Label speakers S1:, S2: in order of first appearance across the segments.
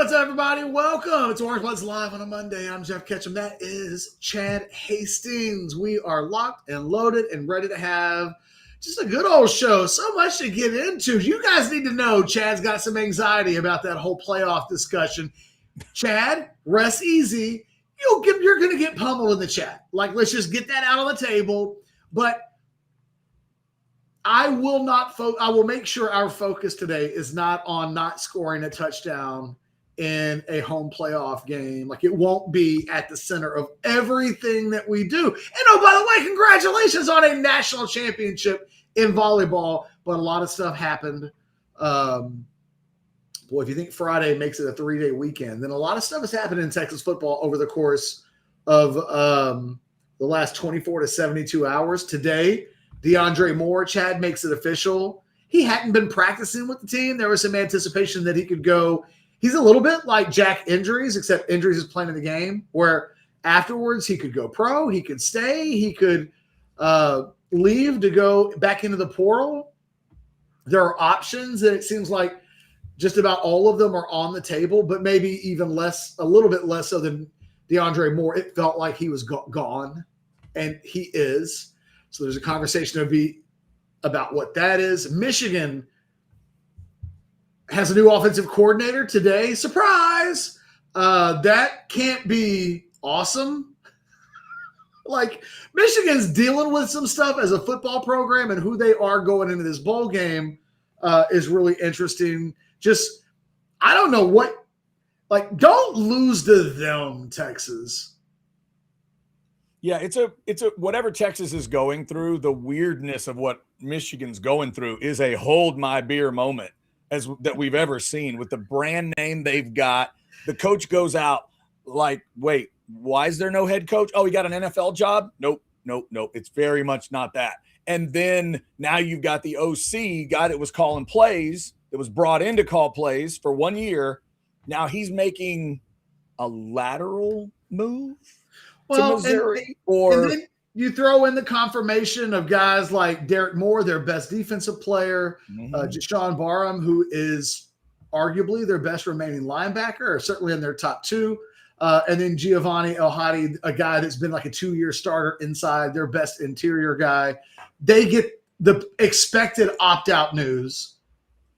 S1: What's up, everybody? Welcome. It's Orange Bloods Live on a Monday. I'm Jeff Ketchum. That is Chad Hastings. We are locked and loaded and ready to have just a good old show. So much to get into. You guys need to know Chad's got some anxiety about that whole playoff discussion. Chad, rest easy. You're going to get pummeled in the chat. Like, let's just get that out on the table. But I will not. I will make sure our focus today is not on not scoring a touchdown in a home playoff game. Like, it won't be at the center of everything that we do. And oh, by the way, congratulations on a national championship in volleyball. But a lot of stuff happened. Boy, if you think Friday makes it a 3-day weekend, then a lot of stuff has happened in Texas football over the course of the last 24 to 72 hours. Today, DeAndre Moore, Chad, makes it official. He hadn't been practicing with the team. There was some anticipation that he could go. He's a little bit like Jack Injuries, except Injuries is playing in the game, where afterwards he could go pro, he could stay, he could leave to go back into the portal. There are options, and it seems like just about all of them are on the table, but maybe even less, a little bit less so than DeAndre Moore. It felt like he was gone, and he is. So there's a conversation to be about what that is. Michigan has a new offensive coordinator today. Surprise! That can't be awesome. Like, Michigan's dealing with some stuff as a football program, and who they are going into this bowl game is really interesting. Just, I don't know what, like, don't lose to them, Texas.
S2: Yeah, it's a whatever Texas is going through, the weirdness of what Michigan's going through is a hold my beer moment that we've ever seen with the brand name they've got. The coach goes out like, wait, why is there no head coach? Oh, he got an NFL job? Nope. It's very much not that. And then now you've got the OC guy that was calling plays, that was brought in to call plays for 1 year. Now he's making a lateral move to Missouri.
S1: And then you throw in the confirmation of guys like Derek Moore, their best defensive player, Jashawn Barham, who is arguably their best remaining linebacker, or certainly in their top two. And then Giovanni El-Hadi, a guy that's been like a 2-year starter inside, their best interior guy. They get the expected opt-out news.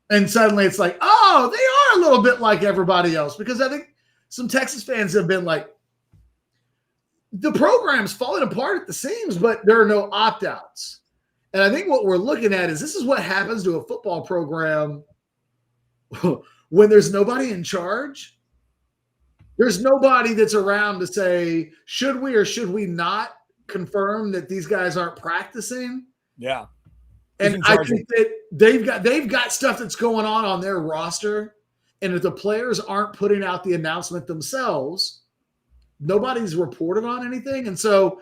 S1: And suddenly it's like, oh, they are a little bit like everybody else. Because I think some Texas fans have been like, the program's falling apart at the seams, but there are no opt-outs. And I think what we're looking at is this is what happens to a football program when there's nobody in charge. There's nobody that's around to say, should we or should we not confirm that these guys aren't practicing?
S2: Yeah.
S1: And I think that they've got stuff that's going on their roster. And if the players aren't putting out the announcement themselves, nobody's reported on anything. And so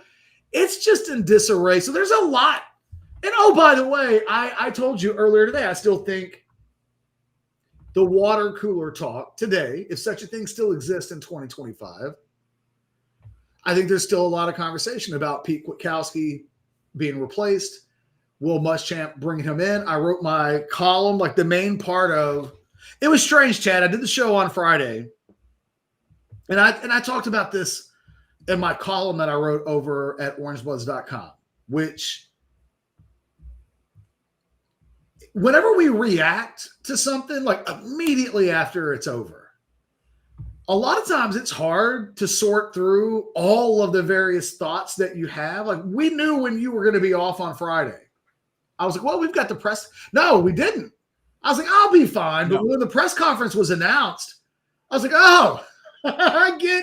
S1: it's just in disarray. So there's a lot. And oh, by the way, I told you earlier today, I still think the water cooler talk today, if such a thing still exists in 2025, I think there's still a lot of conversation about Pete Kwiatkowski being replaced. Will Muschamp bring him in? I wrote my column, like the main part of it was strange, Chad. I did the show on Friday. And I talked about this in my column that I wrote over at orangebloods.com, which whenever we react to something, like immediately after it's over, a lot of times it's hard to sort through all of the various thoughts that you have. Like, we knew when you were going to be off on Friday. I was like, well, we've got the press. No, we didn't. I was like, I'll be fine. But when the press conference was announced, I was like, oh, I get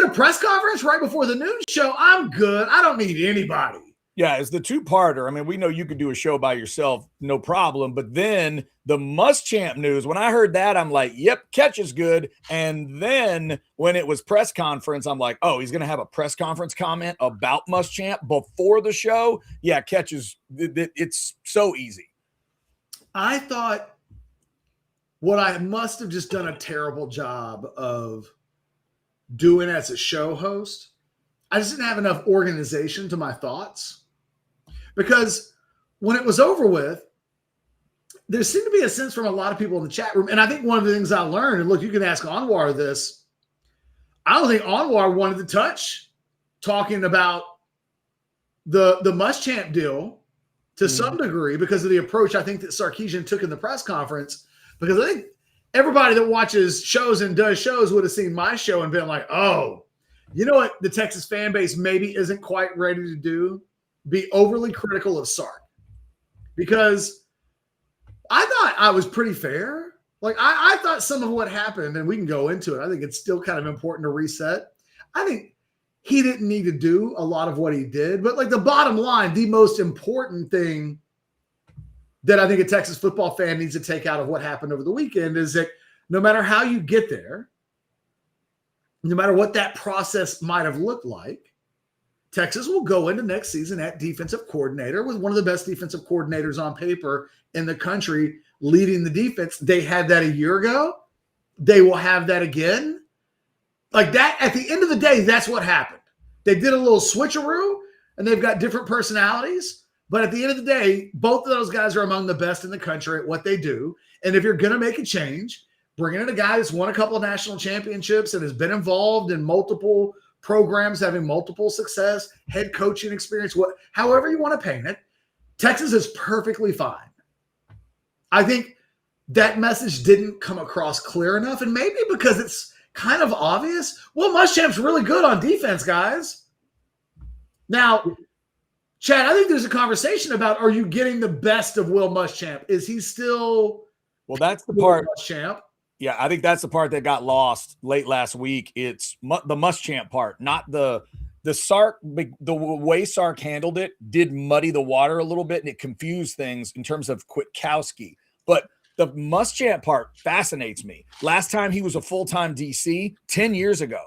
S1: a press conference right before the news show. I'm good. I don't need anybody.
S2: Yeah, it's the two-parter. I mean, we know you could do a show by yourself, no problem. But then the Muschamp news, when I heard that, I'm like, yep, Ketch is good. And then when it was press conference, I'm like, oh, he's going to have a press conference comment about Muschamp before the show. Yeah, Ketch is – it's so easy.
S1: I thought what I must have just done a terrible job of doing as a show host, I just didn't have enough organization to my thoughts. Because when it was over with, there seemed to be a sense from a lot of people in the chat room. And I think one of the things I learned, and look, you can ask Anwar this. I don't think Anwar wanted to touch talking about the Muschamp deal to some degree because of the approach I think that Sarkisian took in the press conference. Because I think everybody that watches shows and does shows would have seen my show and been like, oh, you know what the Texas fan base maybe isn't quite ready to do? Be overly critical of Sark. Because I thought I was pretty fair. Like, I thought some of what happened, and we can go into it, I think it's still kind of important to reset. I think he didn't need to do a lot of what he did. But, like, the bottom line, the most important thing that I think a Texas football fan needs to take out of what happened over the weekend is that no matter how you get there, no matter what that process might have looked like, Texas will go into next season at defensive coordinator with one of the best defensive coordinators on paper in the country leading the defense. They had that a year ago. They will have that again. Like that, at the end of the day, that's what happened. They did a little switcheroo, and they've got different personalities. But at the end of the day, both of those guys are among the best in the country at what they do. And if you're going to make a change, bringing in a guy that's won a couple of national championships and has been involved in multiple programs, having multiple success, head coaching experience, however you want to paint it, Texas is perfectly fine. I think that message didn't come across clear enough, and maybe because it's kind of obvious. Will Muschamp's really good on defense, guys. Now, Chad, I think there's a conversation about, are you getting the best of Will Muschamp? Is he still
S2: that's the part.
S1: Muschamp?
S2: Yeah, I think that's the part that got lost late last week. It's the Muschamp part, not the Sark. The way Sark handled it did muddy the water a little bit, and it confused things in terms of Kwiatkowski. But the Muschamp part fascinates me. Last time he was a full-time DC, 10 years ago,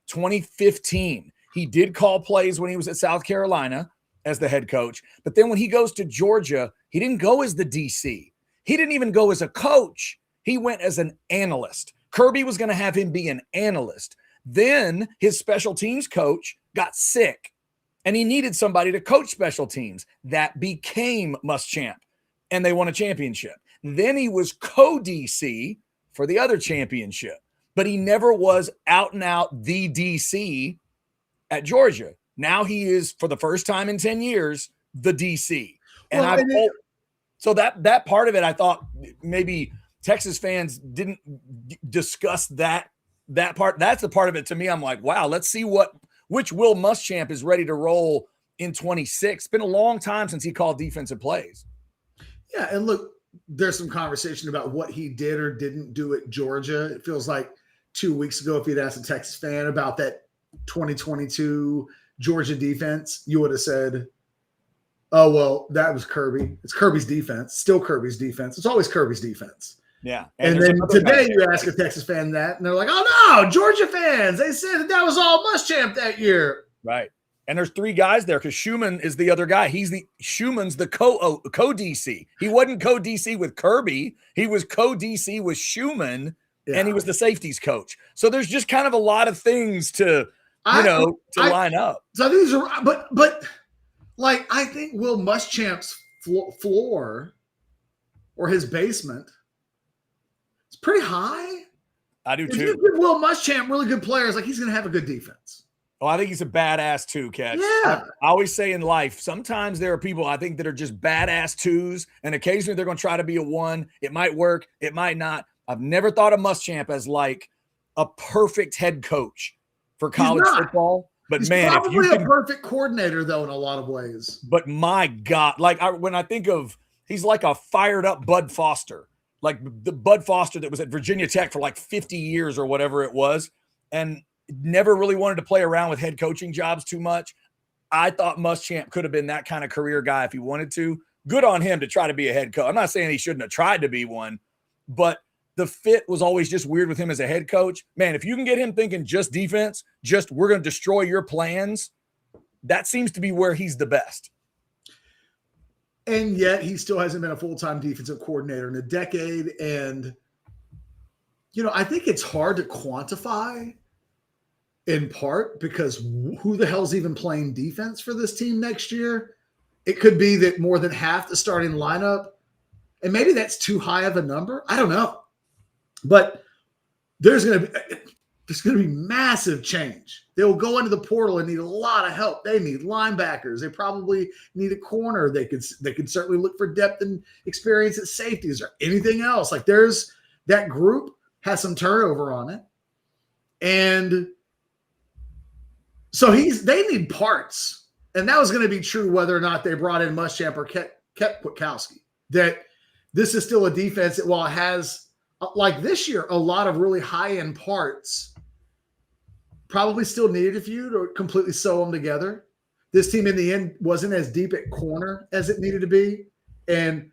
S2: 2015. He did call plays when he was at South Carolina as the head coach. But then when he goes to Georgia, he didn't go as the DC. He didn't even go as a coach. He went as an analyst. Kirby was going to have him be an analyst. Then his special teams coach got sick, and he needed somebody to coach special teams. That became Muschamp, and they won a championship. Then he was co-DC for the other championship, but he never was out and out the DC at Georgia. Now he is, for the first time in 10 years, the DC. And so that part of it, I thought maybe Texas fans didn't discuss that part. That's the part of it to me. I'm like, wow, let's see which Will Muschamp is ready to roll in 26. It's been a long time since he called defensive plays.
S1: Yeah, and look, there's some conversation about what he did or didn't do at Georgia. It feels like 2 weeks ago, if you'd asked a Texas fan about that 2022 Georgia defense, you would have said, oh, well, that was Kirby. It's Kirby's defense. Still Kirby's defense. It's always Kirby's defense.
S2: Yeah.
S1: And then today you ask a Texas fan that, and they're like, oh, no, Georgia fans. They said that was all Muschamp that year.
S2: Right. And there's three guys there because Schumann is the other guy. Schumann's the co-DC. He wasn't co-DC with Kirby. He was co-DC with Schumann, and he was the safeties coach. So there's just kind of a lot of things to line up.
S1: So these are, but like, I think Will Muschamp's floor or his basement is pretty high.
S2: I do too.
S1: If you give Will Muschamp really good players, like, he's going to have a good defense.
S2: Oh, I think he's a badass too, Catch.
S1: Yeah.
S2: I always say in life, sometimes there are people I think that are just badass twos, and occasionally they're going to try to be a one. It might work. It might not. I've never thought of Muschamp as like a perfect head coach for college football. But
S1: he's
S2: man,
S1: probably
S2: if you
S1: a perfect coordinator, though, in a lot of ways.
S2: But my God, when I think of, he's like a fired up Bud Foster, like the Bud Foster that was at Virginia Tech for like 50 years or whatever it was, and never really wanted to play around with head coaching jobs too much. I thought Muschamp could have been that kind of career guy if he wanted to. Good on him to try to be a head coach. I'm not saying he shouldn't have tried to be one, but the fit was always just weird with him as a head coach. Man, if you can get him thinking just defense, just we're going to destroy your plans, that seems to be where he's the best.
S1: And yet he still hasn't been a full-time defensive coordinator in a decade. And, I think it's hard to quantify, in part because who the hell's even playing defense for this team next year? It could be that more than half the starting lineup, And maybe that's too high of a number. I don't know. But there's going to be massive change. They will go into the portal and need a lot of help. They need linebackers. They probably need a corner. They could certainly look for depth and experience at safeties or anything else. Like there's that group has some turnover on it. And so they need parts. And that was going to be true whether or not they brought in Muschamp or kept Kwiatkowski. That this is still a defense that while it has, like this year, a lot of really high-end parts, probably still needed a few to completely sew them together. This team in the end wasn't as deep at corner as it needed to be. And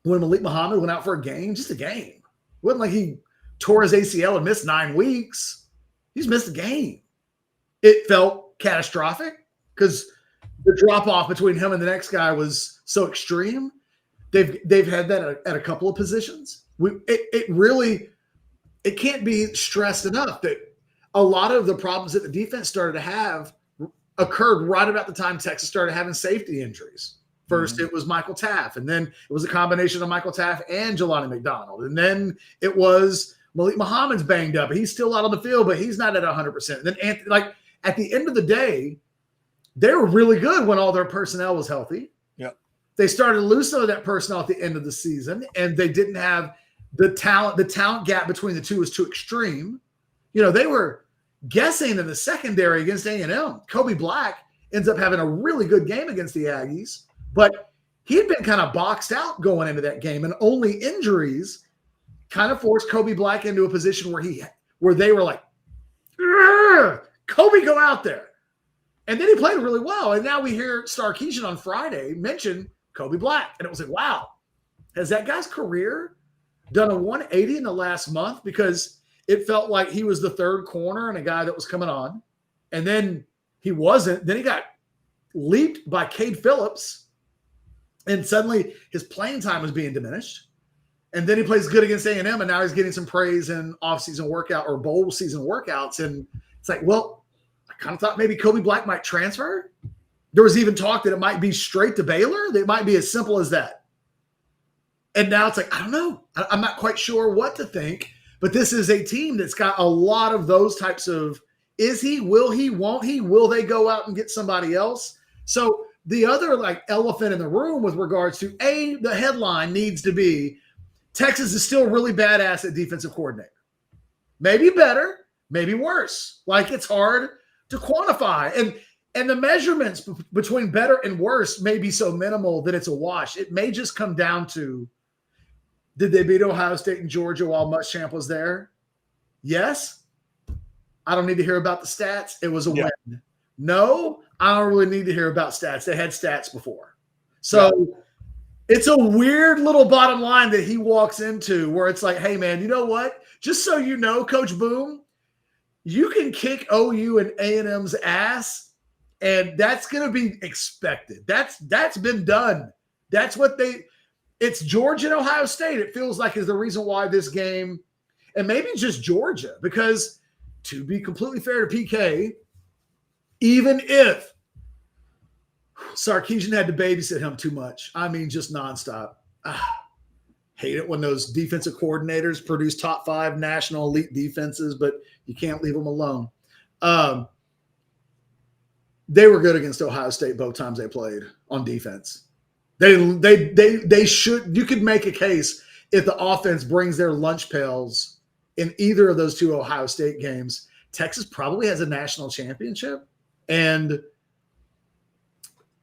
S1: when Malik Muhammad went out for a game, just a game. It wasn't like he tore his ACL and missed 9 weeks. He's missed a game. It felt catastrophic because the drop-off between him and the next guy was so extreme. They've had that at a couple of positions. It can't be stressed enough that a lot of the problems that the defense started to have occurred right about the time Texas started having safety injuries. First, it was Michael Taft, and then it was a combination of Michael Taft and Jelani McDonald. And then it was Malik Muhammad's banged up. He's still out on the field, but he's not at 100%. And then Anthony, like at the end of the day, they were really good when all their personnel was healthy.
S2: Yeah.
S1: They started to lose some of that personnel at the end of the season, and they didn't have the talent. The talent gap between the two was too extreme. You know, they were guessing in the secondary against A&M. Kobe Black ends up having a really good game against the Aggies, but he had been kind of boxed out going into that game, and only injuries kind of forced Kobe Black into a position where they were like, Kobe, go out there. And then he played really well. And now we hear Sark on Friday mention Kobe Black. And it was like, wow, has that guy's career done a 180 in the last month? Because it felt like he was the third corner and a guy that was coming on. And then he wasn't. Then he got leaped by Cade Phillips. And suddenly his playing time was being diminished. And then he plays good against A&M. And now he's getting some praise in off-season workout or bowl season workouts. And it's like, well, I kind of thought maybe Kobe Black might transfer. There was even talk that it might be straight to Baylor. That it might be as simple as that. And now it's like, I don't know. I'm not quite sure what to think. But this is a team that's got a lot of those types of, is he, will he, won't he, will they go out and get somebody else? So the other like elephant in the room with regards to the headline needs to be Texas is still really badass at defensive coordinator. Maybe better, maybe worse. Like it's hard to quantify. And the measurements between better and worse may be so minimal that it's a wash. It may just come down to, did they beat Ohio State and Georgia while Muschamp was there? Yes. I don't need to hear about the stats. It was a win. No, I don't really need to hear about stats. They had stats before. So it's a weird little bottom line that he walks into where it's like, hey, man, you know what? Just so you know, Coach Boom, you can kick OU and A&M's ass, and that's going to be expected. That's been done. That's what it's Georgia and Ohio State, it feels like, is the reason why this game, and maybe just Georgia, because to be completely fair to PK, even if Sarkisian had to babysit him too much, I mean, just nonstop. Hate it when those defensive coordinators produce top 5 national elite defenses, but you can't leave them alone. They were good against Ohio State both times they played on defense. They should. You could make a case if the offense brings their lunch pails in either of those 2 Ohio State games. Texas probably has a national championship and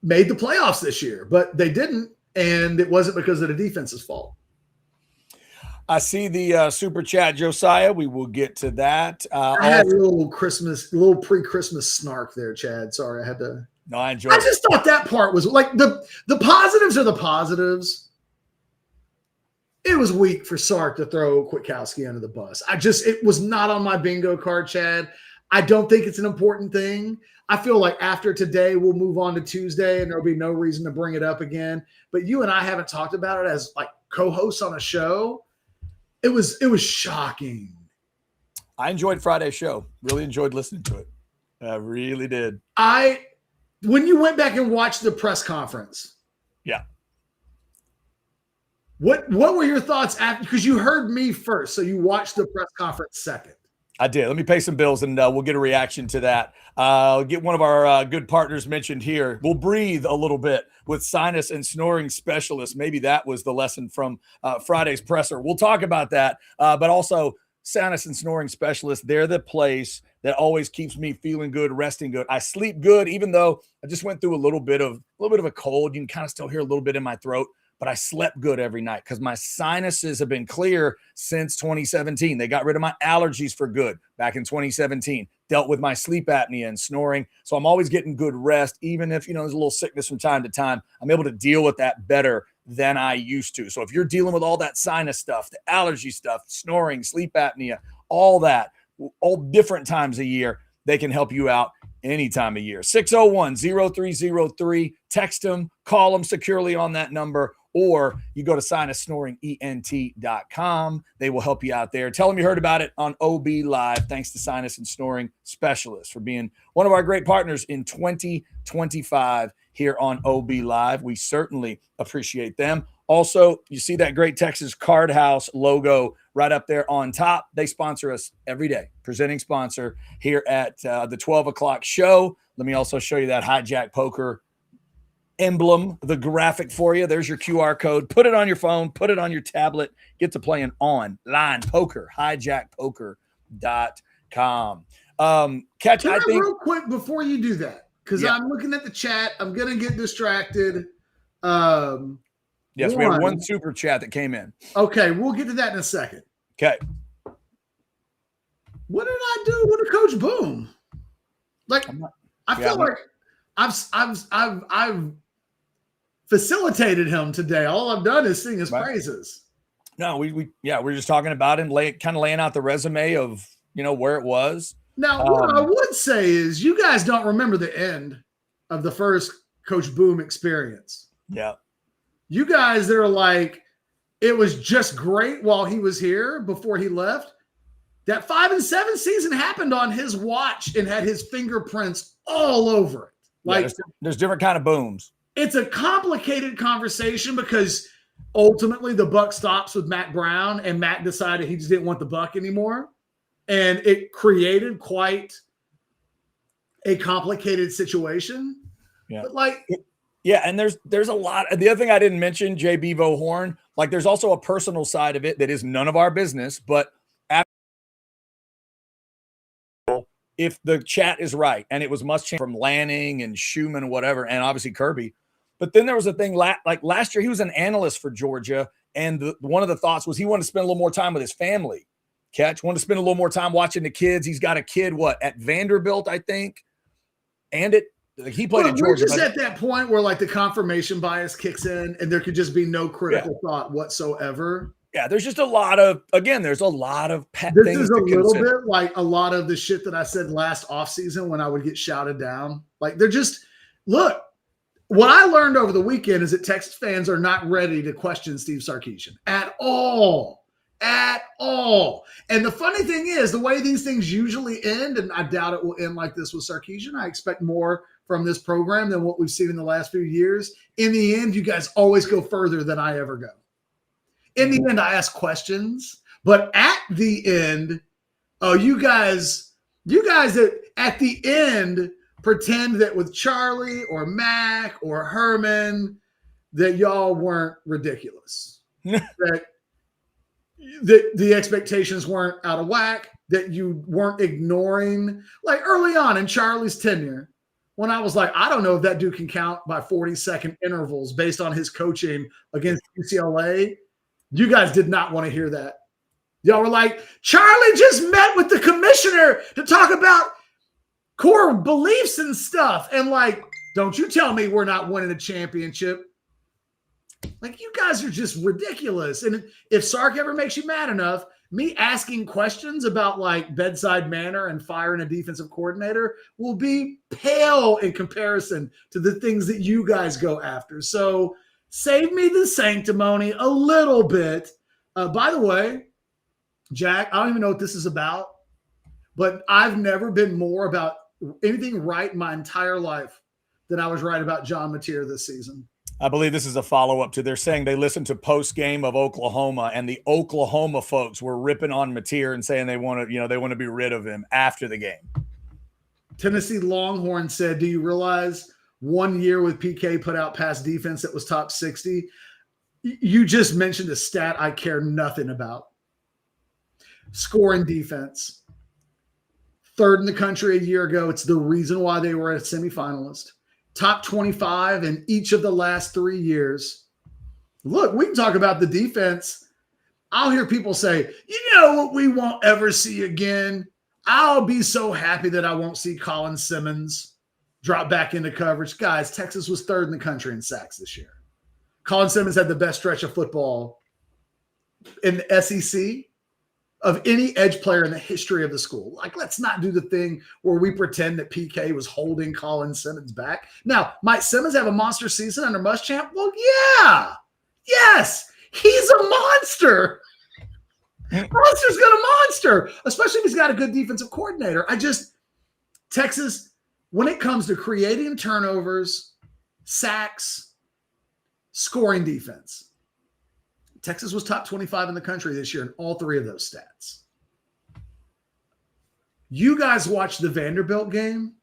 S1: made the playoffs this year, but they didn't, and it wasn't because of the defense's fault.
S2: I see the super chat, Josiah. We will get to that.
S1: I had a little pre-Christmas snark there, Chad. Sorry, I had to.
S2: No, I enjoyed it.
S1: I just thought that part was like the positives are the positives. It was weak for Sark to throw Kwiatkowski under the bus. It was not on my bingo card, Chad. I don't think it's an important thing. I feel like after today, we'll move on to Tuesday and there'll be no reason to bring it up again. But you and I haven't talked about it as like co-hosts on a show. It was shocking.
S2: I enjoyed Friday's show. Really enjoyed listening to it. I really did.
S1: When you went back and watched the press conference.
S2: Yeah.
S1: What were your thoughts after? Because you heard me first, so you watched the press conference second.
S2: I did. Let me pay some bills, and we'll get a reaction to that. Get one of our good partners mentioned here. We'll breathe a little bit with sinus and snoring specialist. Maybe that was the lesson from Friday's presser. We'll talk about that. But also, sinus and snoring specialist, they're the place that always keeps me feeling good, resting good. I sleep good, even though I just went through a little bit of a cold. You can kind of still hear a little bit in my throat. But I slept good every night because my sinuses have been clear since 2017. They got rid of my allergies for good back in 2017, dealt with my sleep apnea and snoring. So I'm always getting good rest, even if, there's a little sickness from time to time. I'm able to deal with that better than I used to. So if you're dealing with all that sinus stuff, the allergy stuff, snoring, sleep apnea, all that, all different times a year, they can help you out any time of year. 601-0303. Text them, call them securely on that number, or you go to sinussnoringent.com. They will help you out there. Tell them you heard about it on OB Live. Thanks to Sinus and Snoring Specialists for being one of our great partners in 2025 here on OB Live. We certainly appreciate them. Also, you see that great Texas Card House logo right up there on top. They sponsor us every day, presenting sponsor here at the 12 o'clock show. Let me also show you that Hijack Poker emblem, the graphic for you. There's your QR code. Put it on your phone, put it on your tablet, get to playing online poker, hijackpoker.com. Catch, I think.
S1: Real quick before you do that, because I'm looking at the chat. I'm going to get distracted.
S2: Yes, we have one super chat that came in.
S1: Okay, we'll get to that in a second.
S2: Okay.
S1: What did I do with Coach Boom? Like, I feel like I've facilitated him today. All I've done is sing his praises.
S2: No, we're just talking about him, kind of laying out the resume of where it was.
S1: Now, what I would say is, you guys don't remember the end of the first Coach Boom experience.
S2: Yeah,
S1: you guys that are like, it was just great while he was here before he left. That 5-7 season happened on his watch and had his fingerprints all over it. Like,
S2: there's different kind of booms.
S1: It's a complicated conversation because ultimately the buck stops with Matt Brown, and Matt decided he just didn't want the buck anymore. And it created quite a complicated situation.
S2: Yeah.
S1: But
S2: and there's a lot. The other thing I didn't mention, J. Bevo Horn, there's also a personal side of it that is none of our business, but if the chat is right, and it was Muschamp from Lanning and Schumann and whatever, and obviously Kirby. But then there was a thing last year, he was an analyst for Georgia, and one of the thoughts was he wanted to spend a little more time with his family. Wanted to spend a little more time watching the kids. He's got a kid, at Vanderbilt, I think, and he played at Georgia.
S1: We're just at that point where the confirmation bias kicks in, and there could just be no critical thought whatsoever.
S2: Yeah, there's just a lot of things. This is a
S1: little bit like a lot of the shit that I said last offseason when I would get shouted down. They're just, look, what I learned over the weekend is that Texas fans are not ready to question Steve Sarkisian at all. At all. And the funny thing is, the way these things usually end, and I doubt it will end like this with Sarkisian. I expect more from this program than what we've seen in the last few years. In the end, you guys always go further than I ever go. In the end, I ask questions, but at the end, you guys at the end pretend that with Charlie or Mac or Herman that y'all weren't ridiculous, that the expectations weren't out of whack, that you weren't ignoring. Early on in Charlie's tenure, when I was I don't know if that dude can count by 40-second intervals based on his coaching against UCLA. You guys did not want to hear that. Y'all were like, Charlie just met with the commissioner to talk about core beliefs and stuff. And don't you tell me we're not winning a championship. You guys are just ridiculous. And if Sark ever makes you mad enough, me asking questions about bedside manner and firing a defensive coordinator will be pale in comparison to the things that you guys go after. So save me the sanctimony a little bit. By the way, Jack, I don't even know what this is about, but I've never been more about anything right in my entire life than I was right about John Mateer this season.
S2: I believe this is a follow-up to they're saying they listened to post-game of Oklahoma, and the Oklahoma folks were ripping on Mateer and saying they want to be rid of him after the game.
S1: Tennessee Longhorns said, do you realize 1 year with PK put out pass defense that was top 60? You just mentioned a stat I care nothing about. Scoring defense. Third in the country a year ago. It's the reason why they were a semifinalist. Top 25 in each of the last 3 years. Look, we can talk about the defense. I'll hear people say, you know what we won't ever see again? I'll be so happy that I won't see Colin Simmons drop back into coverage. Guys, Texas was third in the country in sacks this year. Colin Simmons had the best stretch of football in the SEC of any edge player in the history of the school. Like, let's not do the thing where we pretend that PK was holding Colin Simmons back. Now, might Simmons have a monster season under Muschamp? Well, yeah. Yes. He's a monster. Monster's got a monster, especially if he's got a good defensive coordinator. Texas, when it comes to creating turnovers, sacks, scoring defense, Texas was top 25 in the country this year in all three of those stats. You guys watched the Vanderbilt game,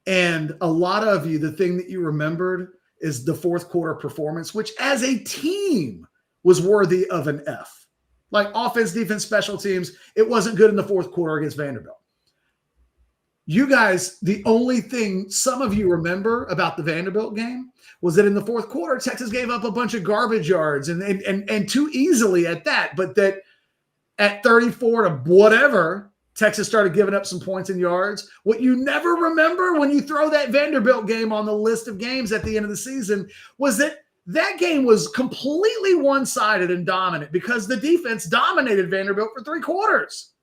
S1: and a lot of you, the thing that you remembered is the fourth quarter performance, which as a team was worthy of an F. Like offense, defense, special teams, it wasn't good in the fourth quarter against Vanderbilt. You guys, the only thing some of you remember about the Vanderbilt game was that in the fourth quarter, Texas gave up a bunch of garbage yards and too easily at that, but that at 34 to whatever, Texas started giving up some points and yards. What you never remember when you throw that Vanderbilt game on the list of games at the end of the season was that game was completely one-sided and dominant because the defense dominated Vanderbilt for 3 quarters.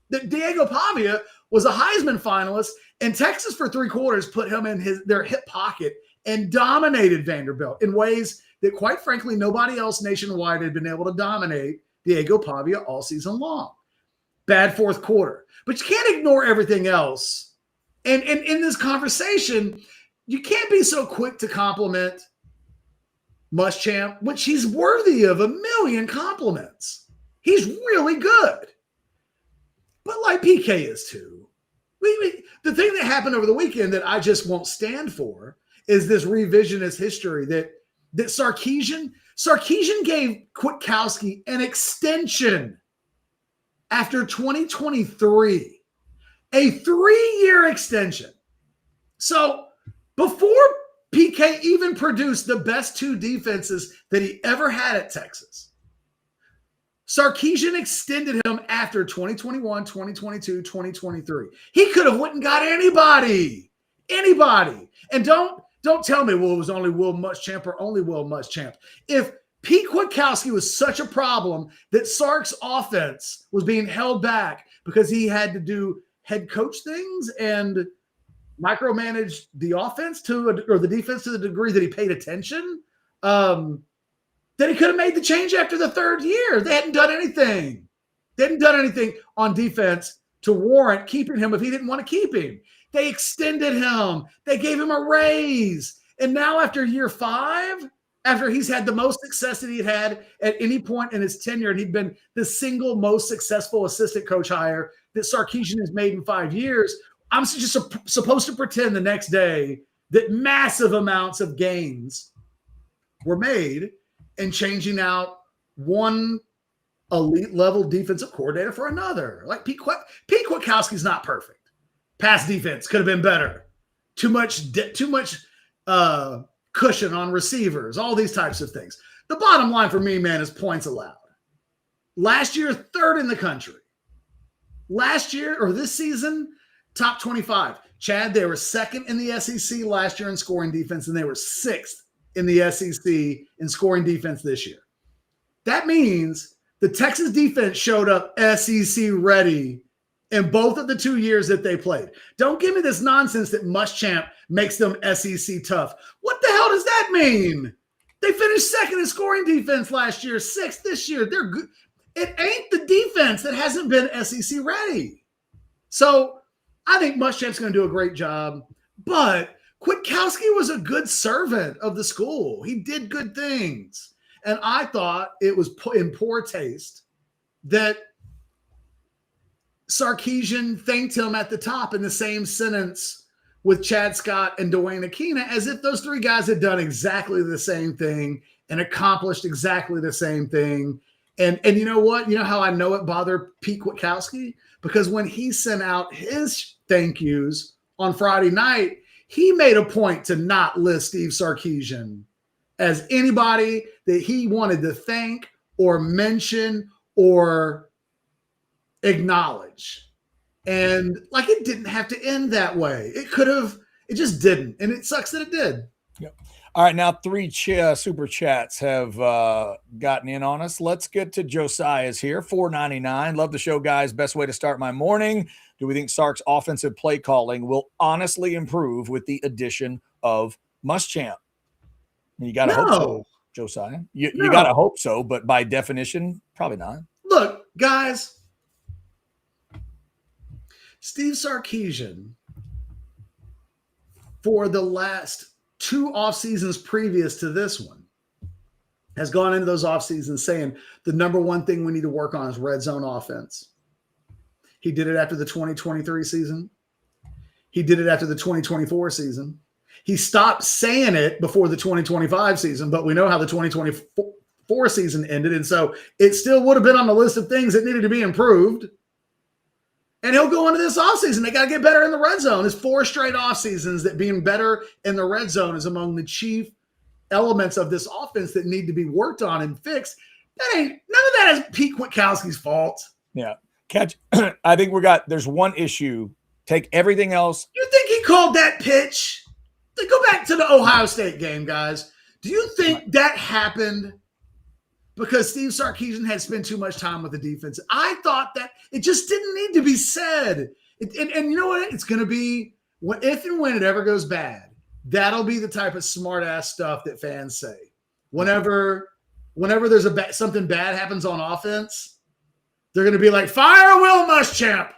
S1: That Diego Pavia was a Heisman finalist, and Texas for 3 quarters put him in their hip pocket and dominated Vanderbilt in ways that, quite frankly, nobody else nationwide had been able to dominate Diego Pavia all season long. Bad fourth quarter. But you can't ignore everything else. And in this conversation, you can't be so quick to compliment Muschamp, which he's worthy of a million compliments. He's really good. But like PK is too. The thing that happened over the weekend that I just won't stand for is this revisionist history that Sarkisian gave Kwiatkowski an extension after 2023, a 3-year extension. So before PK even produced the best 2 defenses that he ever had at Texas, Sarkisian extended him after 2021, 2022, 2023. He could have went and got anybody. And don't tell me, well, it was only Will Muschamp or only Will Muschamp. If Pete Kwiatkowski was such a problem that Sark's offense was being held back because he had to do head coach things and micromanage the offense or the defense to the degree that he paid attention, then he could have made the change after the 3rd year. They hadn't done anything. They hadn't done anything on defense to warrant keeping him if he didn't want to keep him. They extended him. They gave him a raise. And now after year 5, after he's had the most success that he'd had at any point in his tenure, and he'd been the single most successful assistant coach hire that Sarkisian has made in 5 years, I'm just supposed to pretend the next day that massive amounts of gains were made and changing out one elite level defensive coordinator for another. Like Pete Kwiatkowski's not perfect. Pass defense could have been better. Too much cushion on receivers, all these types of things. The bottom line for me, man, is points allowed. Last year, 3rd in the country. Last year, or this season, top 25. Chad, they were 2nd in the SEC last year in scoring defense, and they were 6th in the SEC in scoring defense this year. That means the Texas defense showed up SEC ready in both of the 2 years that they played. Don't give me this nonsense that Muschamp makes them SEC tough. What the hell does that mean? They finished 2nd in scoring defense last year, 6th this year. They're good. It ain't the defense that hasn't been SEC ready. So I think Muschamp's going to do a great job, but Kwiatkowski was a good servant of the school. He did good things. And I thought it was in poor taste that Sarkisian thanked him at the top in the same sentence with Chad Scott and Dwayne Akina, as if those three guys had done exactly the same thing and accomplished exactly the same thing. And you know what? You know how I know it bothered Pete Kwiatkowski? Because when he sent out his thank yous on Friday night, he made a point to not list Steve Sarkisian as anybody that he wanted to thank or mention or acknowledge. And like, it didn't have to end that way. It could have, it just didn't. And it sucks that it did.
S2: Yep. All right. Now 3 super chats have gotten in on us. Let's get to Josiah's here. $4.99. Love the show, guys. Best way to start my morning. Do we think Sark's offensive play calling will honestly improve with the addition of Muschamp? You got to hope so, Josiah. You got to hope so, but by definition, probably not.
S1: Look, guys, Steve Sarkisian, for the last 2 off seasons previous to this one, has gone into those off seasons saying the number one thing we need to work on is red zone offense. He did it after the 2023 season. He did it after the 2024 season. He stopped saying it before the 2025 season, but we know how the 2024 season ended. And so it still would have been on the list of things that needed to be improved. And he'll go into this offseason. They got to get better in the red zone. It's 4 straight off seasons that being better in the red zone is among the chief elements of this offense that need to be worked on and fixed. None of that is Pete Kwiatkowski's fault.
S2: Yeah. Catch. I think there's one issue. Take everything else.
S1: You think he called that pitch? Go back to the Ohio State game, guys. Do you think that happened because Steve Sarkisian had spent too much time with the defense? I thought that it just didn't need to be said. And you know what? It's going to be, if and when it ever goes bad, that'll be the type of smart-ass stuff that fans say. Whenever there's something bad happens on offense, they're going to be like, fire Will Muschamp.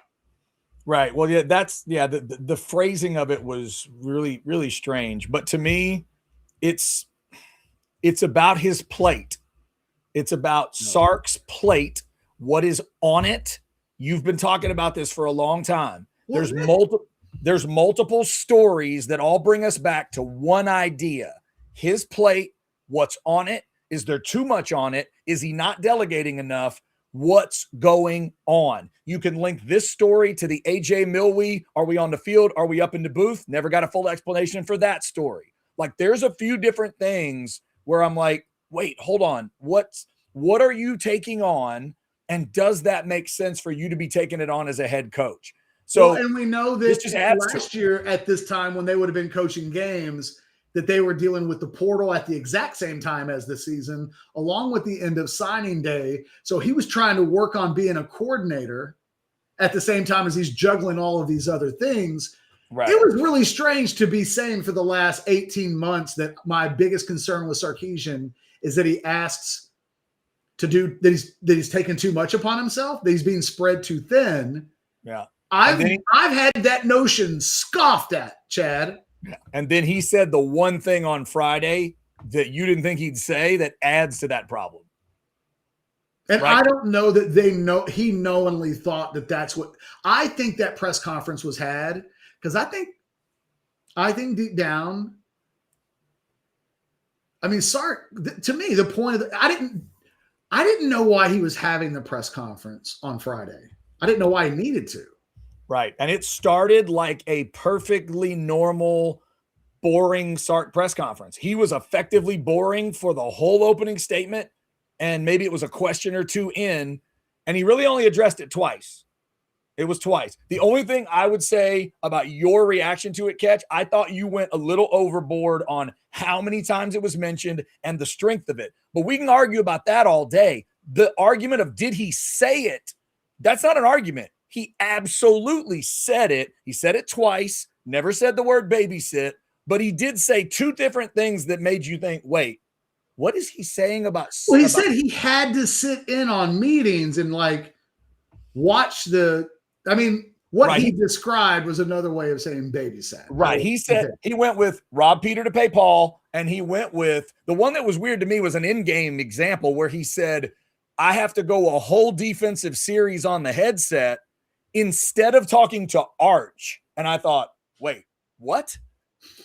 S2: Right. Well, yeah, the phrasing of it was really, really strange. But to me, it's about his plate. It's about Sark's plate. What is on it? You've been talking about this for a long time. There's multiple stories that all bring us back to one idea. His plate, what's on it? Is there too much on it? Is he not delegating enough? What's going on? You can link this story to the AJ Milwee. Are we on the field? Are we up in the booth? Never got a full explanation for that story. Like, there's a few different things where I'm like, wait, hold on. What are you taking on? And does that make sense for you to be taking it on as a head coach? So,
S1: and we know that last year at this time when they would have been coaching games, that they were dealing with the portal at the exact same time as the season, along with the end of signing day. So he was trying to work on being a coordinator at the same time as he's juggling all of these other things. Right. It was really strange to be saying for the last 18 months that my biggest concern with Sarkisian is that he asks to do that he's taken too much upon himself, that he's being spread too thin.
S2: Yeah.
S1: I've had that notion scoffed at, Chad.
S2: And then he said the one thing on Friday that you didn't think he'd say that adds to that problem.
S1: And right? I don't know that he knowingly thought that that's what – I think that press conference was had because I think deep down – I mean, Sark, to me, the point of I didn't know why he was having the press conference on Friday. I didn't know why he needed to.
S2: Right. And it started like a perfectly normal, boring Sark press conference. He was effectively boring for the whole opening statement, and maybe it was a question or two in, and he really only addressed it twice. It was twice. The only thing I would say about your reaction to it, Catch, I thought you went a little overboard on how many times it was mentioned and the strength of it. But we can argue about that all day. The argument of did he say it, that's not an argument. He absolutely said it. He said it twice, never said the word babysit, but he did say 2 different things that made you think, wait, what is he saying about?
S1: Well, he said he had to sit in on meetings and like watch when What
S2: Right.
S1: he described was another way of saying babysat.
S2: Right. He said he went with rob Peter to pay Paul, and he went with the one that was weird to me was an in-game example where he said, I have to go a whole defensive series on the headset instead of talking to Arch. And I thought, wait, what?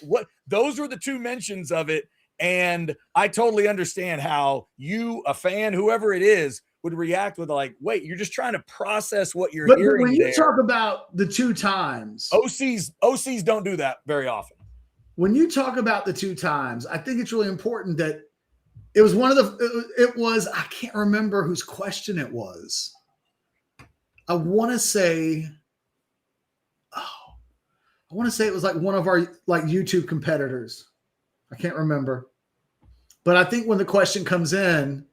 S2: What? Those were the two mentions of it. And I totally understand how you, a fan, whoever it is, would react with like, wait, you're just trying to process what you're hearing.
S1: But when you talk about the two times,
S2: OCs don't do that very often.
S1: When you talk about the two times, I think it's really important that it was one of the, I can't remember whose question it was. I want to say it was like one of our like YouTube competitors. I can't remember. But I think when the question comes in,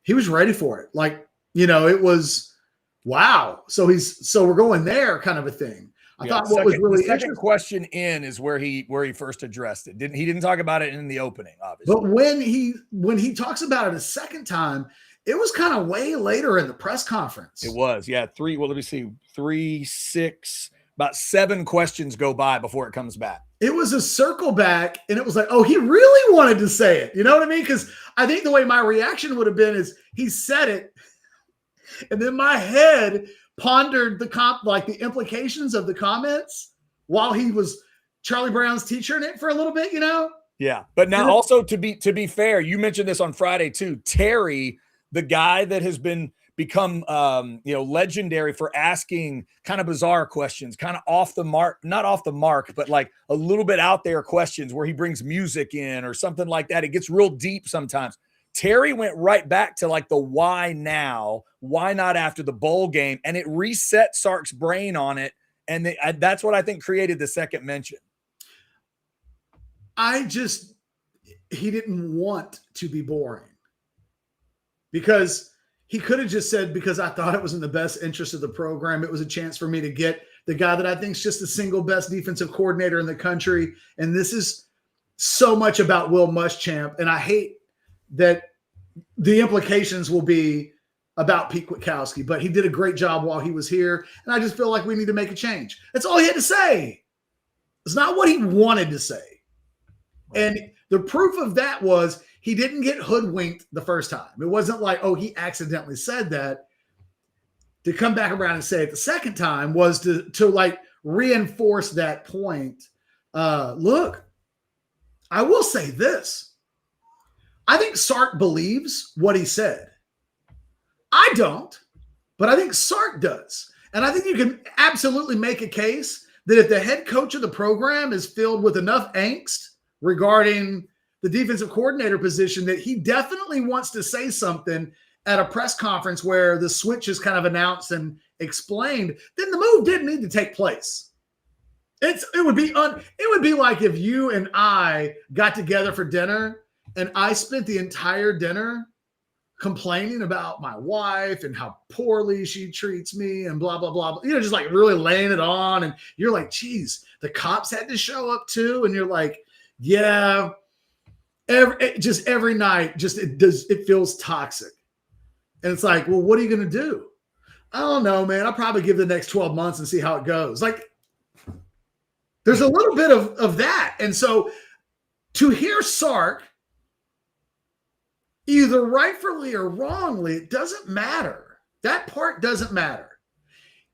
S1: he was ready for it. Like, it was, wow. So we're going there kind of a thing. I thought what was really
S2: the second question in is where he first addressed it. He didn't talk about it in the opening, obviously.
S1: But when he talks about it a second time, it was kind of way later in the press conference.
S2: It was, yeah. About 7 questions go by before it comes back.
S1: It was a circle back, and it was like, oh, he really wanted to say it. You know what I mean? Because I think the way my reaction would have been is he said it, and then my head pondered the implications of the comments while he was Charlie Brown's teacher in it for a little bit,
S2: Yeah. But now also to be fair, you mentioned this on Friday too. Terry, the guy that has become legendary for asking kind of bizarre questions, kind of off the mark, not off the mark, but like a little bit out there questions where he brings music in or something like that. It gets real deep sometimes. Terry went right back to like the why now, why not after the bowl game, and it reset Sark's brain on it, and that's what I think created the second mention.
S1: He didn't want to be boring because he could have just said, because I thought it was in the best interest of the program. It was a chance for me to get the guy that I think is just the single best defensive coordinator in the country. And this is so much about Will Muschamp. And I hate that the implications will be about Pete Kwiatkowski, but he did a great job while he was here. And I just feel like we need to make a change. That's all he had to say. It's not what he wanted to say. And the proof of that was he didn't get hoodwinked the first time. It wasn't like, oh, he accidentally said that. To come back around and say it the second time was to like reinforce that point. Look, I will say this. I think Sark believes what he said. I don't, but I think Sark does. And I think you can absolutely make a case that if the head coach of the program is filled with enough angst regarding the defensive coordinator position, that he definitely wants to say something at a press conference where the switch is kind of announced and explained, then the move didn't need to take place. It would be like if you and I got together for dinner and I spent the entire dinner complaining about my wife and how poorly she treats me and blah, blah, blah. Just like really laying it on. And you're like, geez, the cops had to show up too. And you're like, yeah, every night, it feels toxic. And it's like, well, what are you going to do? I don't know, man. I'll probably give the next 12 months and see how it goes. Like, there's a little bit of that. And so to hear Sark, either rightfully or wrongly, it doesn't matter. That part doesn't matter.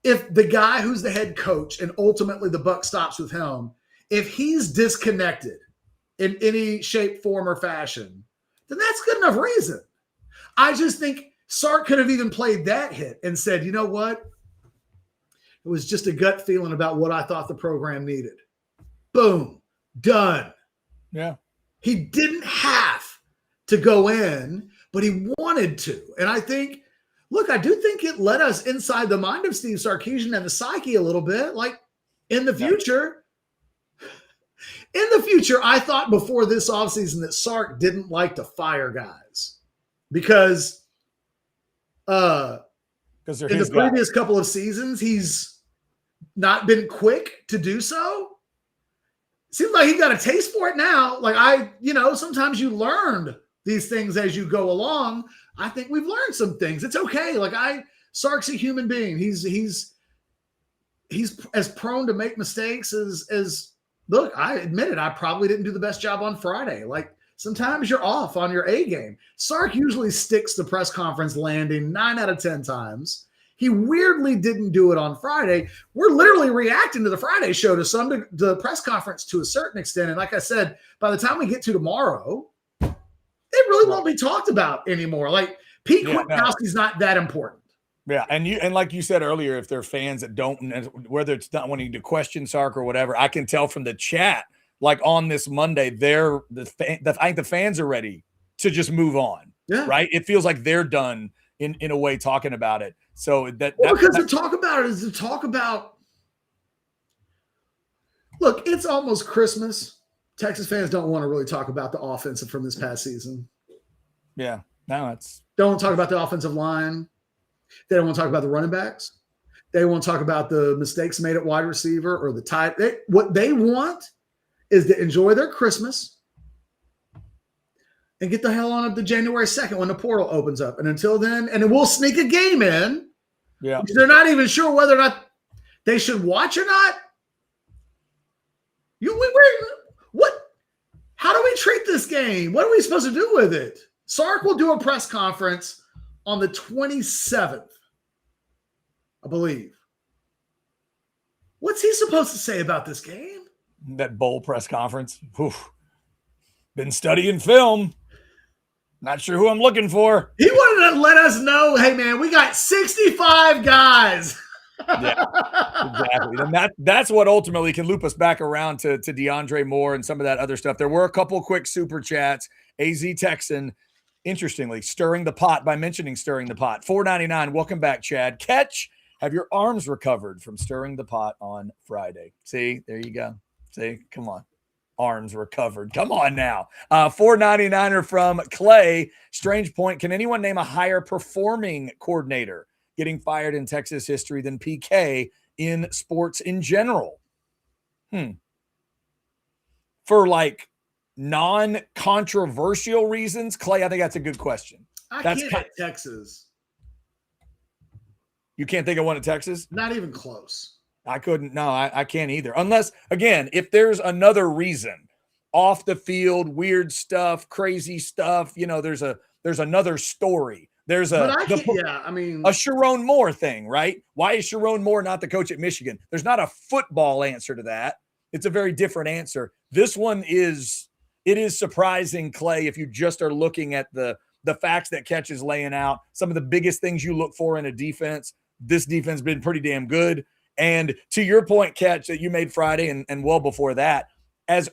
S1: If the guy who's the head coach and ultimately the buck stops with him, if he's disconnected in any shape, form, or fashion, then that's good enough reason. I just think Sark could have even played that hit and said, you know what? It was just a gut feeling about what I thought the program needed. Boom. Done.
S2: Yeah.
S1: He didn't have to go in, but he wanted to. And I think, look, I do think it let us inside the mind of Steve Sarkisian and the psyche a little bit. Like in the future, I thought before this offseason that Sark didn't like to fire guys because in the previous couple of seasons, he's not been quick to do so. Seems like he got a taste for it now. Like sometimes you learn these things as you go along. I think we've learned some things. It's okay. Like Sark's a human being. He's he's as prone to make mistakes as look, I admit it, I probably didn't do the best job on Friday. Like sometimes you're off on your A game. Sark usually sticks the press conference landing 9 out of 10 times. He weirdly didn't do it on Friday. We're literally reacting to the Friday show to the press conference to a certain extent. And like I said, by the time we get to tomorrow, it really won't be talked about anymore. Like Pete Kwiatkowski's not that important.
S2: Yeah, and like you said earlier, if they're fans that don't, whether it's not wanting to question Sark or whatever, I can tell from the chat, like on this Monday, I think the fans are ready to just move on.
S1: Yeah.
S2: Right? It feels like they're done in a way talking about it. So
S1: because to talk about it is to talk about. Look, it's almost Christmas. Texas fans don't want to really talk about the offensive from this past season.
S2: Yeah, no, it's
S1: don't talk about the offensive line. They don't want to talk about the running backs. They won't talk about the mistakes made at wide receiver or the tight. What they want is to enjoy their Christmas and get the hell on up to January 2nd when the portal opens up. And until then, and we'll sneak a game in.
S2: Yeah.
S1: They're not even sure whether or not they should watch or not. What? How do we treat this game? What are we supposed to do with it? Sark will do a press conference on the 27th, I believe. What's he supposed to say about this game?
S2: That bowl press conference. Oof. Been studying film. Not sure who I'm looking for.
S1: He wanted to let us know, hey, man, we got 65 guys.
S2: Yeah, exactly. And that's what ultimately can loop us back around to DeAndre Moore and some of that other stuff. There were a couple quick super chats. AZ Texan, interestingly, stirring the pot by mentioning stirring the pot. $4.99. Welcome back, Chad. Catch. Have your arms recovered from stirring the pot on Friday? See, there you go. See, come on. Arms recovered. Come on now. $4.99 from Clay. Strange point. Can anyone name a higher performing coordinator getting fired in Texas history than PK in sports in general? For like non-controversial reasons, Clay, I think that's a good question.
S1: Can't hit Texas.
S2: You can't think of one in Texas?
S1: Not even close.
S2: I couldn't. No, I can't either. Unless, again, if there's another reason, off the field, weird stuff, crazy stuff, there's another story. There's a Sharon Moore thing, right? Why is Sharon Moore not the coach at Michigan? There's not a football answer to that. It's a very different answer. This one is surprising, Clay, if you just are looking at the facts that Catch is laying out, some of the biggest things you look for in a defense. This defense has been pretty damn good. And to your point, Catch, that you made Friday and well before that, as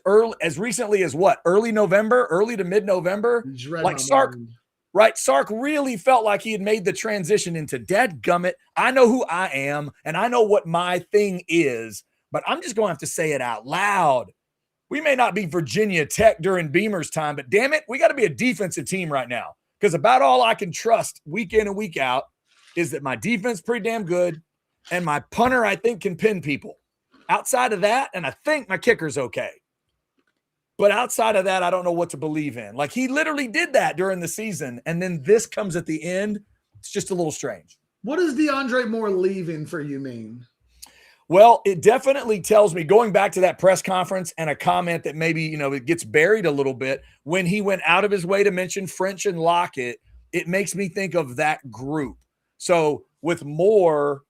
S2: recently as what? Early to mid-November? Like Sark, right? Sark really felt like he had made the transition into dadgummit. I know who I am, and I know what my thing is, but I'm just going to have to say it out loud. We may not be Virginia Tech during Beamer's time, but damn it, we got to be a defensive team right now. Because about all I can trust week in and week out is that my defense is pretty damn good, and my punter, I think, can pin people. Outside of that, and I think my kicker's okay. But outside of that, I don't know what to believe in. Like, he literally did that during the season, and then this comes at the end. It's just a little strange.
S1: What does DeAndre Moore leaving for you mean?
S2: Well, it definitely tells me, going back to that press conference and a comment that maybe, it gets buried a little bit, when he went out of his way to mention French and Lockett, it makes me think of that group. So with Moore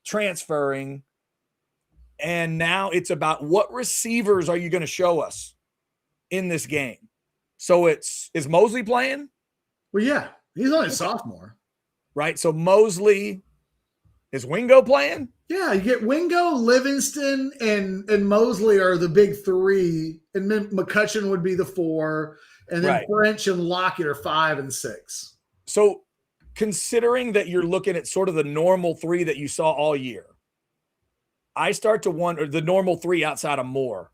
S2: transferring, and now it's about what receivers are you going to show us in this game? So is Mosley playing?
S1: Well, yeah, he's only a sophomore.
S2: Right. So Mosley, is Wingo playing?
S1: Yeah, you get Wingo, Livingston, and Mosley are the big three, and then McCutcheon would be the 4, and then French and Lockett are 5 and 6.
S2: So considering that you're looking at sort of the normal 3 that you saw all year, I start to wonder, the normal 3 outside of Moore,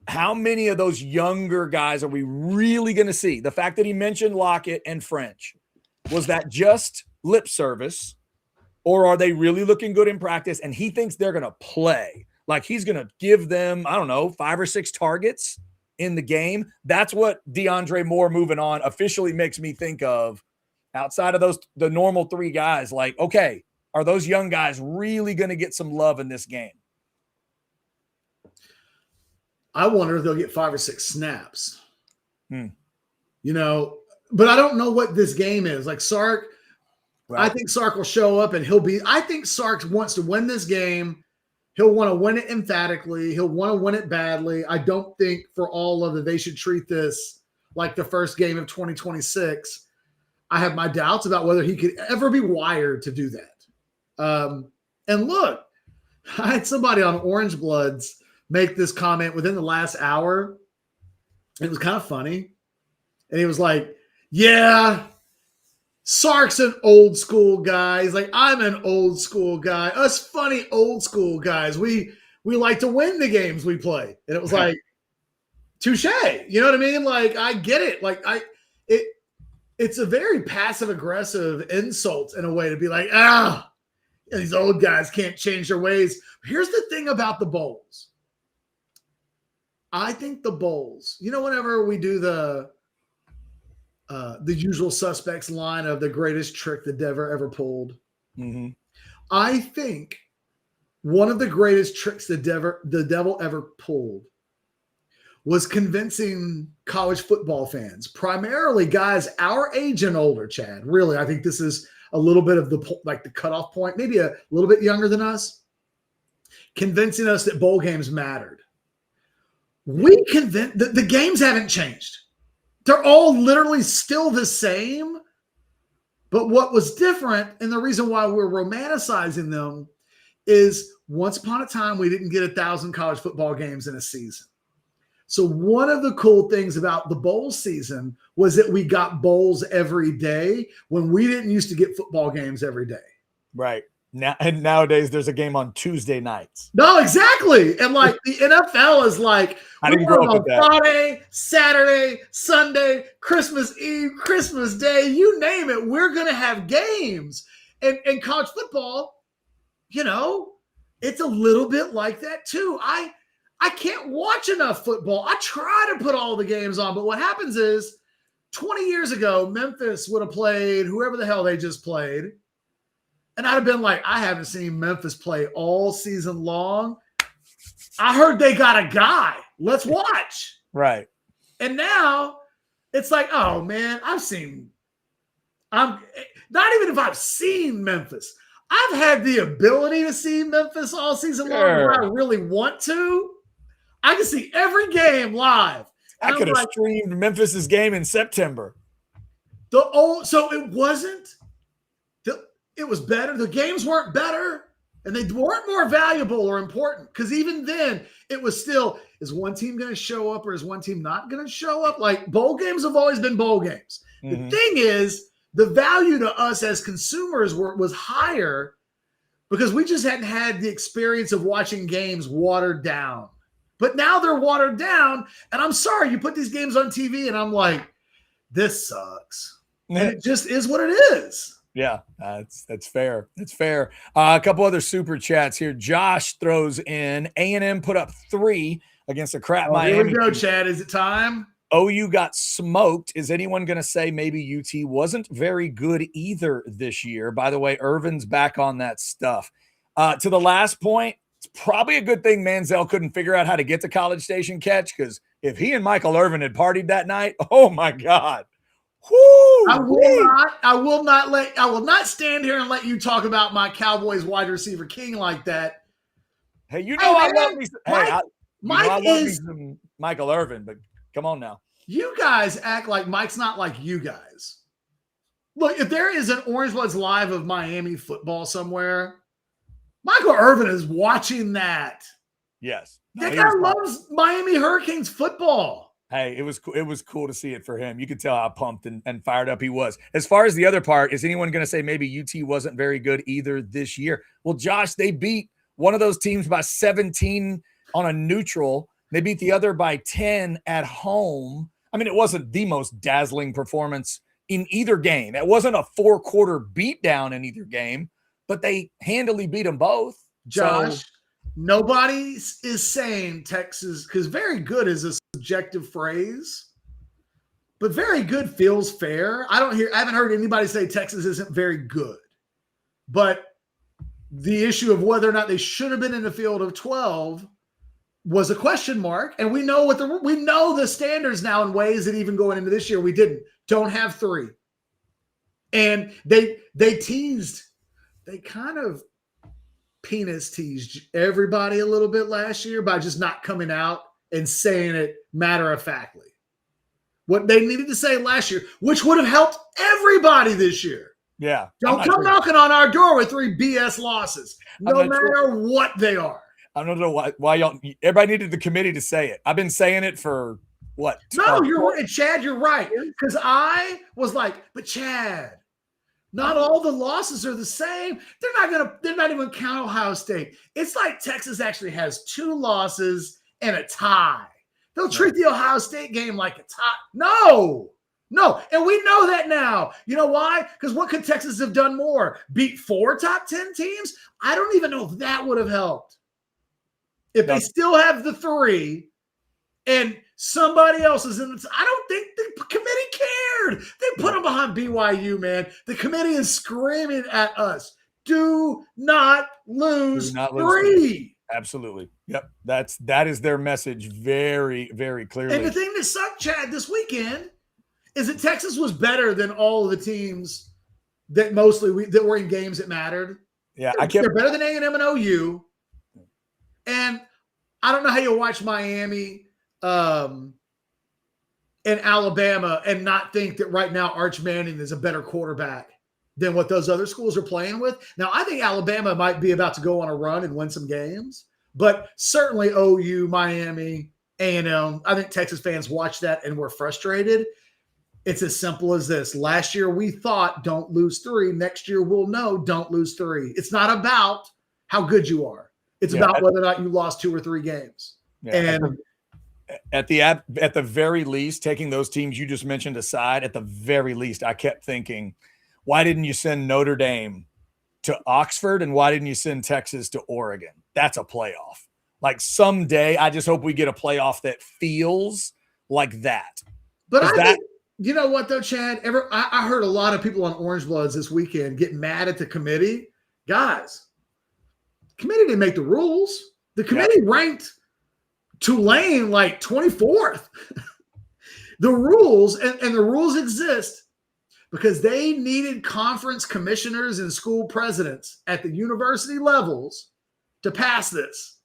S2: how many of those younger guys are we really going to see? The fact that he mentioned Lockett and French, was that just lip service, or are they really looking good in practice and he thinks they're going to play? Like, he's going to give them, 5 or 6 targets in the game. That's what DeAndre Moore moving on officially makes me think of, outside of the normal 3 guys. Like, okay, Are those young guys really going to get some love in this game?
S1: I wonder if they'll get 5 or 6 snaps.
S2: Hmm.
S1: But I don't know what this game is. Like Sark, right. I think Sark will show up and I think Sark wants to win this game. He'll want to win it emphatically. He'll want to win it badly. I don't think for all of it, they should treat this like the first game of 2026. I have my doubts about whether he could ever be wired to do that. And look, I had somebody on Orange Bloods make this comment within the last hour. It was kind of funny. And he was like, yeah, Sark's an old school guy. He's like, I'm an old school guy. Us funny old school guys. We like to win the games we play. And it was like, touche. You know what I mean? Like, I get it. Like, it's a very passive aggressive insult in a way to be like, these old guys can't change their ways. Here's the thing about the bowls. I think the bowls, whenever we do the usual suspects line of the greatest trick the devil ever pulled, I think one of the greatest tricks the devil ever pulled was convincing college football fans, primarily guys our age and older, Chad. Really, I think this is a little bit of the cutoff point, maybe a little bit younger than us, convincing us that bowl games mattered. We convinced the games haven't changed. They're all literally still the same. But what was different, and the reason why we're romanticizing them, is once upon a time we didn't get 1,000 college football games in a season. So one of the cool things about the bowl season was that we got bowls every day when we didn't used to get football games every day.
S2: Right. Nowadays there's a game on Tuesday nights.
S1: No, exactly. And like the NFL is like,
S2: I didn't grow up with that.
S1: Friday, Saturday, Sunday, Christmas Eve, Christmas Day, you name it, we're going to have games. And college football, it's a little bit like that too. I can't watch enough football. I try to put all the games on, but what happens is 20 years ago, Memphis would have played whoever the hell they just played. And I'd have been like, I haven't seen Memphis play all season long. I heard they got a guy. Let's watch.
S2: Right.
S1: And now it's like, oh man, I'm not even if I've seen Memphis. I've had the ability to see Memphis all season long where I really want to. I can see every game live.
S2: I could have streamed Memphis's game in September.
S1: So it wasn't. It was better. The games weren't better, and they weren't more valuable or important. Because even then, it was still, is one team going to show up or is one team not going to show up? Like, bowl games have always been bowl games. The thing is, the value to us as consumers was higher because we just hadn't had the experience of watching games watered down. But now they're watered down, and I'm sorry, you put these games on TV, and I'm like, this sucks. And it just is what it is.
S2: Yeah, that's fair. That's fair. A couple other super chats here. Josh throws in A&M put up 3 against a crap Miami.
S1: Here we go, Chad. Is it time?
S2: OU got smoked. Is anyone going to say maybe UT wasn't very good either this year? By the way, Irvin's back on that stuff. To the last point, it's probably a good thing Manziel couldn't figure out how to get to College Station catch, because if he and Michael Irvin had partied that night, oh my God. Woo!
S1: I will not stand here and let you talk about my Cowboys wide receiver king like that.
S2: Hey, I love me. I love me some Michael Irvin, but come on now.
S1: You guys act like Mike's not like you guys. Look, if there is an Orange Bloods live of Miami football somewhere, Michael Irvin is watching that.
S2: Yes.
S1: That guy loves Miami Hurricanes football.
S2: Hey, it was cool to see it for him. You could tell how pumped and fired up he was. As far as the other part, is anyone going to say maybe UT wasn't very good either this year? Well, Josh, they beat one of those teams by 17 on a neutral. They beat the other by 10 at home. I mean, it wasn't the most dazzling performance in either game. It wasn't a 4-quarter beatdown in either game, but they handily beat them both.
S1: Josh, nobody is saying Texas, because very good is a subjective phrase, but very good feels fair. I haven't heard anybody say Texas isn't very good, but the issue of whether or not they should have been in the field of 12 was a question mark. And we know the standards now in ways that even going into this year, we don't have 3. And they kind of penis teased everybody a little bit last year by just not coming out and saying it matter-of-factly. What they needed to say last year, which would have helped everybody this year.
S2: Yeah.
S1: Don't come knocking on our door with 3 BS losses, no matter what they are.
S2: I don't know why y'all. Everybody needed the committee to say it. I've been saying it for what?
S1: No, you're right, Chad. You're right, because I was like, but Chad, not all the losses are the same. They're not even count Ohio State. It's like Texas actually has 2 losses and a tie. They'll treat the Ohio State game like a tie. No. And we know that now. You know why? Because what could Texas have done more? Beat 4 top 10 teams? I don't even know if that would have helped. If they still have the 3 and somebody else is in the I don't think the committee cared. They put them behind BYU, man. The committee is screaming at us. Do not lose 3.
S2: Absolutely. Yep. That is their message very, very clearly.
S1: And the thing that sucked, Chad, this weekend is that Texas was better than all of the teams that that were in games that mattered.
S2: Yeah,
S1: they're better than A&M and OU. And I don't know how you watch Miami and Alabama and not think that right now Arch Manning is a better quarterback than what those other schools are playing with. Now, I think Alabama might be about to go on a run and win some games, but certainly OU, Miami, A&M, I think Texas fans watch that and were frustrated. It's as simple as this. Last year we thought don't lose 3. Next year we'll know don't lose 3. It's not about how good you are. It's about whether or not you lost 2 or 3 games. Yeah. And
S2: at the very least, taking those teams you just mentioned aside, at the very least, I kept thinking, why didn't you send Notre Dame to Oxford and why didn't you send Texas to Oregon? That's a playoff. Like someday, I just hope we get a playoff that feels like that.
S1: But think, you know what though, Chad? I heard a lot of people on Orange Bloods this weekend get mad at the committee. Guys, the committee didn't make the rules. The committee ranked Tulane like 24th. The rules, and the rules exist because they needed conference commissioners and school presidents at the university levels to pass this.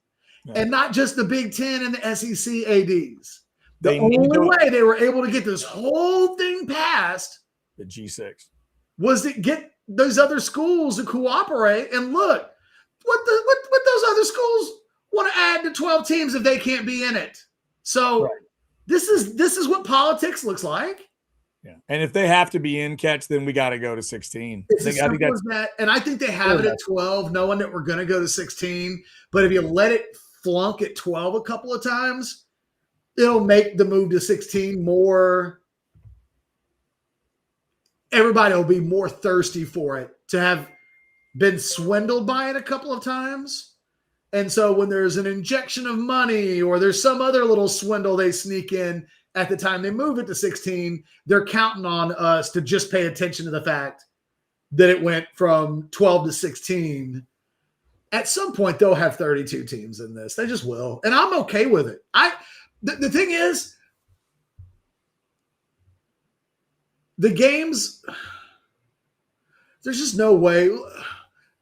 S1: Yeah. And not just the Big Ten and the SEC ADs. The only way they were able to get this whole thing passed,
S2: the G6,
S1: was to get those other schools to cooperate. And look, what those other schools want to add to 12 teams if they can't be in it. So this is what politics looks like.
S2: Yeah, and if they have to be in catch, then we got to go to 16.
S1: I think that's that, and I think they have it at 12, knowing that we're going to go to 16. But if you let it flunk at 12 a couple of times, it'll make the move to 16 more. Everybody will be more thirsty for it to have been swindled by it a couple of times. And so when there's an injection of money or there's some other little swindle they sneak in at the time they move it to 16, they're counting on us to just pay attention to the fact that it went from 12 to 16. At some point, they'll have 32 teams in this. They just will. And I'm okay with it. The thing is, the games, there's just no way.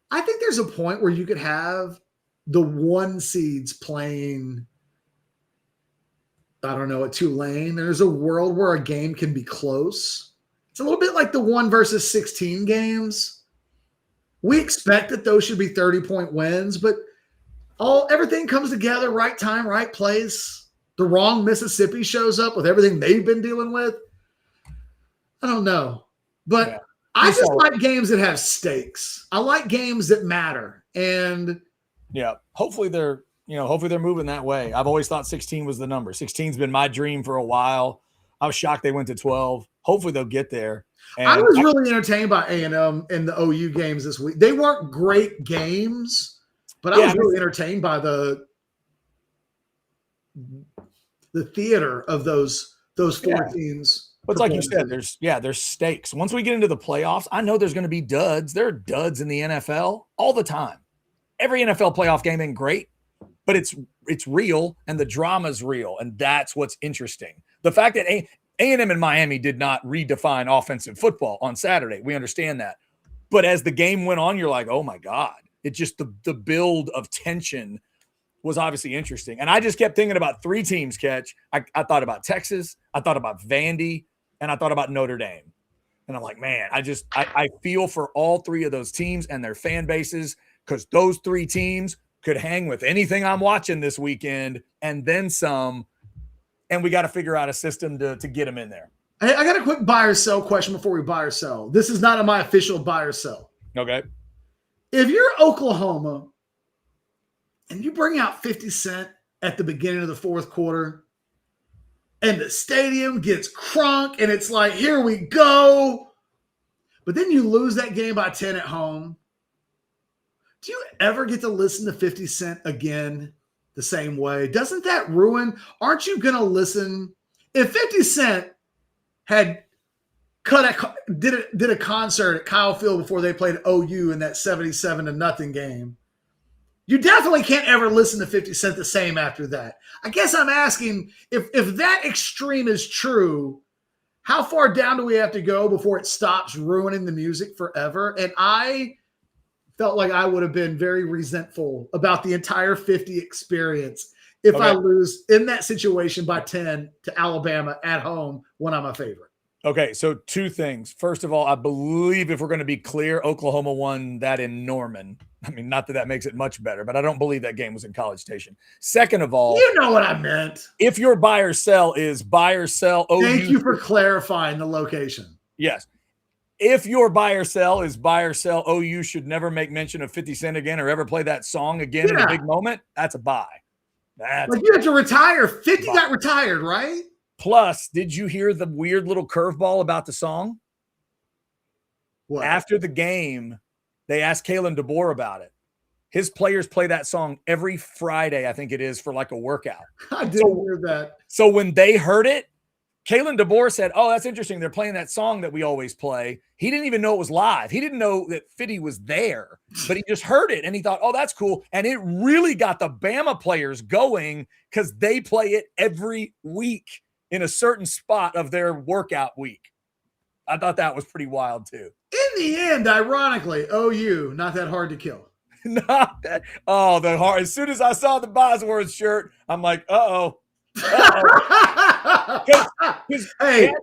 S1: I think there's a point where you could have the 1 seeds playing, I don't know, at Tulane. There's a world where a game can be close. It's a little bit like the 1 versus 16 games. We expect that those should be 30-point wins, but everything comes together, right time, right place. The wrong Mississippi shows up with everything they've been dealing with. I don't know. But I just like games that have stakes. I like games that matter. And
S2: hopefully they're moving that way. I've always thought 16 was the number. 16's been my dream for a while. I was shocked they went to 12. Hopefully they'll get there. And
S1: I was really entertained by A&M and the OU games this week. They weren't great games, but I was really entertained by the theater of those 4 teams.
S2: But it's like you said, there's stakes. Once we get into the playoffs, I know there's going to be duds. There are duds in the NFL all the time. every NFL playoff game ain't great, but it's real and the drama's real, and that's what's interesting. The fact that A&M and Miami did not redefine offensive football on Saturday, we understand that. But as the game went on, you're like, oh my God. It just the build of tension was obviously interesting. And I just kept thinking about three teams, Catch. I thought about Texas, I thought about Vandy, and I thought about Notre Dame. And I'm like, man, I feel for all three of those teams and their fan bases, because those three teams could hang with anything I'm watching this weekend and then some. And we got to figure out a system to get them in there.
S1: I got a quick buy or sell question before we buy or sell. This is not my official buy or sell.
S2: Okay.
S1: If you're Oklahoma and you bring out 50 Cent at the beginning of the fourth quarter and the stadium gets crunk and it's like, here we go. But then you lose that game by 10 at home. Do you ever get to listen to 50 Cent again the same way? Doesn't that ruin? Aren't you going to listen? If 50 Cent had did a concert at Kyle Field before they played OU in that 77-0 game, you definitely can't ever listen to 50 Cent the same after that. I guess I'm asking, if that extreme is true, how far down do we have to go before it stops ruining the music forever? And I felt like I would have been very resentful about the entire 50 experience if I lose in that situation by 10 to Alabama at home when I'm a favorite.
S2: Okay, so two things. First of all, I believe, if we're going to be clear, Oklahoma won that in Norman. I mean, not that that makes it much better, but I don't believe that game was in College Station. Second of all,
S1: you know what I meant.
S2: If your buy or sell is buy or sell OU.
S1: Thank you for clarifying the location.
S2: Yes. If your buy or sell is buy or sell OU should never make mention of 50 Cent again or ever play that song again in a big moment, that's a buy. That's
S1: like you have to retire. 50 got retired, right?
S2: Plus, did you hear the weird little curveball about the song?
S1: What?
S2: After the game, they asked Kalen DeBoer about it. His players play that song every Friday, I think it is, for like a workout.
S1: I didn't hear that.
S2: So when they heard it, Kalen DeBoer said, oh, that's interesting. They're playing that song that we always play. He didn't even know it was live. He didn't know that Fitty was there, but he just heard it and he thought, oh, that's cool. And it really got the Bama players going because they play it every week in a certain spot of their workout week. I thought that was pretty wild too.
S1: In the end, ironically, OU, not that hard to kill.
S2: Not that. Oh, the hard. As soon as I saw the Bosworth shirt, I'm like, uh-oh. Hey,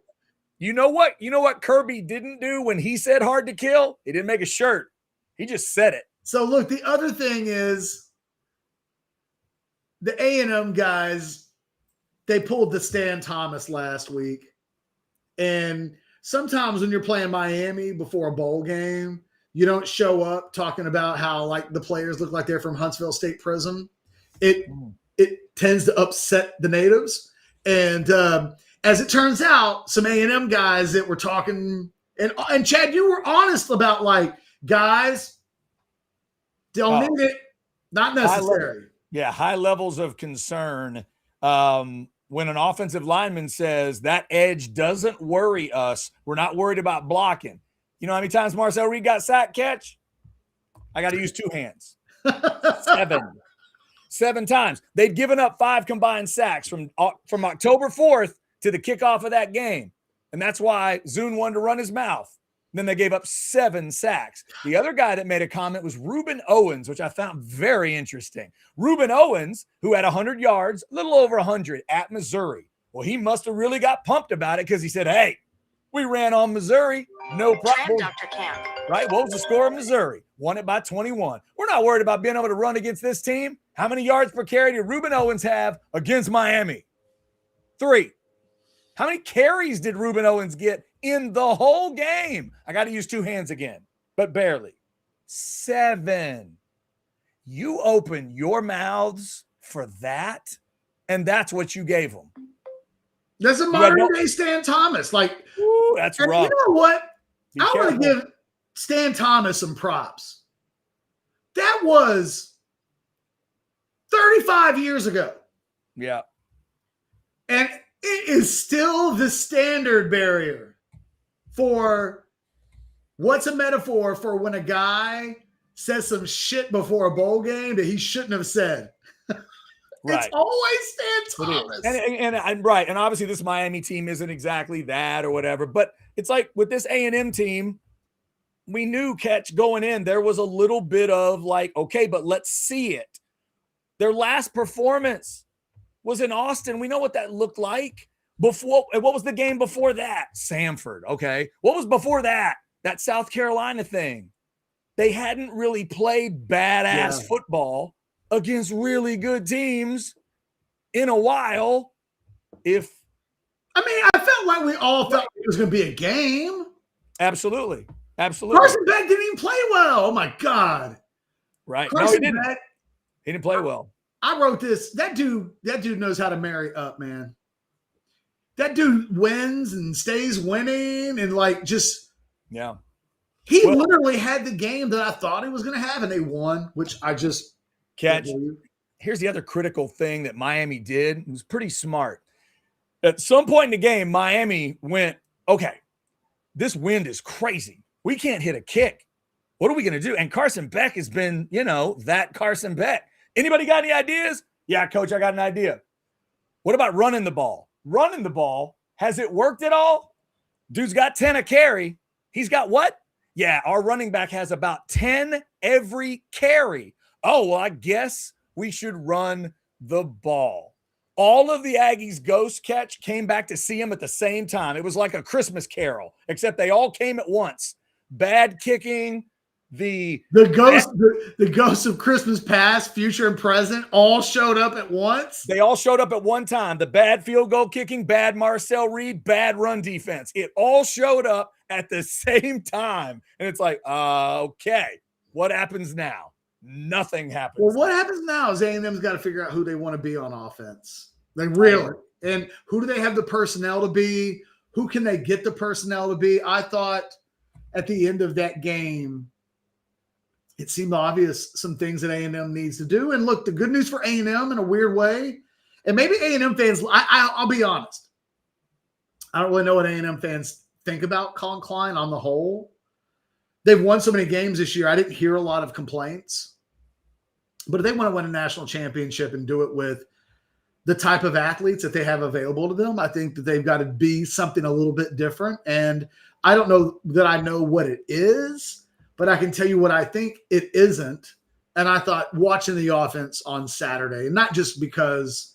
S2: you know what? You know what Kirby didn't do when he said hard to kill? He didn't make a shirt. He just said it.
S1: So look, the other thing is the A&M guys, they pulled the Stan Thomas last week. And sometimes when you're playing Miami before a bowl game, you don't show up talking about how like the players look like they're from Huntsville State Prison. It tends to upset the natives. And as it turns out, some A&M guys that were talking, and Chad, you were honest about like, guys, don't need it, not necessary.
S2: High levels of concern. When an offensive lineman says that edge doesn't worry us, we're not worried about blocking. You know how many times Marcel Reed got sacked, Catch? I got to use two hands. 7 times. They'd given up 5 combined sacks from October 4th to the kickoff of that game. And that's why Zune wanted to run his mouth. Then they gave up 7 sacks. The other guy that made a comment was Reuben Owens, which I found very interesting. Reuben Owens, who had 100 yards, a little over 100 at Missouri. Well, he must have really got pumped about it because he said, hey, we ran on Missouri. No problem.
S3: Dr. Camp.
S2: Right? What was the score of Missouri? Won it by 21. We're not worried about being able to run against this team. How many yards per carry did Reuben Owens have against Miami? 3. How many carries did Reuben Owens get in the whole game? I got to use 2 hands again, but barely. 7. You open your mouths for that, and that's what you gave them.
S1: That's a modern day Stan Thomas. Like,
S2: ooh, that's rough.
S1: You know what? I want to give Stan Thomas some props. That was 35 years ago.
S2: Yeah.
S1: And it is still the standard barrier for what's a metaphor for when a guy says some shit before a bowl game that he shouldn't have said.
S2: Right.
S1: It's always Stan Thomas.
S2: And right. And obviously this Miami team isn't exactly that or whatever, but it's like with this A&M team, we knew Catch going in, there was a little bit of like, okay, but let's see it. Their last performance was in Austin. We know what that looked like. Before, what was the game before that? Samford. Okay. What was before that? That South Carolina thing. They hadn't really played badass football against really good teams in a while. I
S1: felt like we all felt it was going to be a game.
S2: Absolutely.
S1: Carson Beck didn't even play well. Oh my God.
S2: Right.
S1: Carson
S2: no, he didn't.
S1: Beck,
S2: he didn't play well.
S1: I wrote this. That dude knows how to marry up, man. That dude wins and stays winning and like just He literally had the game that I thought he was going to have, and they won, which I just
S2: Catch. Here's the other critical thing that Miami did. It was pretty smart. At some point in the game, Miami went, okay, this wind is crazy. We can't hit a kick. What are we going to do? And Carson Beck has been, that Carson Beck. Anybody got any ideas? Yeah, coach, I got an idea. What about running the ball? Running the ball, has it worked at all? Dude's got 10 a carry. He's got what? Yeah, our running back has about 10 every carry. Oh, well, I guess we should run the ball. All of the Aggies' ghost catch came back to see him at the same time. It was like a Christmas carol, except they all came at once. Bad kicking, the
S1: ghosts of Christmas past, future, and present all showed up at once.
S2: They all showed up at one time. The bad field goal kicking, bad Marcel Reed, bad run defense. It all showed up at the same time. And it's like, okay, what happens now? Nothing happens.
S1: Well, what happens now is A&M's got to figure out who they want to be on offense. Like, really. And who do they have the personnel to be? Who can they get the personnel to be? I thought at the end of that game, it seemed obvious some things that A&M needs to do. And look, the good news for A&M in a weird way, and maybe A&M fans, I'll be honest, I don't really know what A&M fans think about Colin Klein on the whole. They've won so many games this year. I didn't hear a lot of complaints. But if they want to win a national championship and do it with the type of athletes that they have available to them, I think that they've got to be something a little bit different. And I don't know that I know what it is, but I can tell you what I think it isn't. And I thought watching the offense on Saturday, and not just because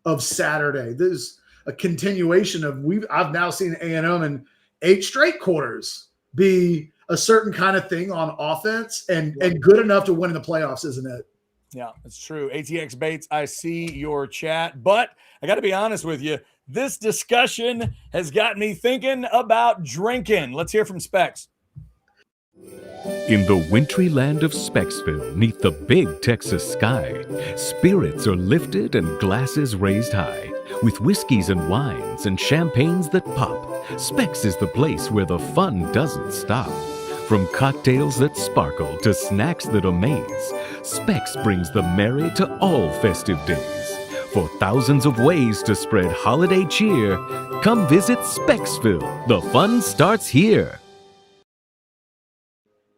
S1: of Saturday, there's a continuation of I've now seen A&M in 8 straight quarters be a certain kind of thing on offense and good enough to win in the playoffs, isn't it?
S2: Yeah, it's true. ATX Bates, I see your chat, but I got to be honest with you. This discussion has got me thinking about drinking. Let's hear from Specs.
S3: In the wintry land of Specksville, 'neath the big Texas sky, spirits are lifted and glasses raised high. With whiskeys and wines and champagnes that pop, Specs is the place where the fun doesn't stop. From cocktails that sparkle to snacks that amaze, Specs brings the merry to all festive days. For thousands of ways to spread holiday cheer, come visit Specksville. The fun starts here.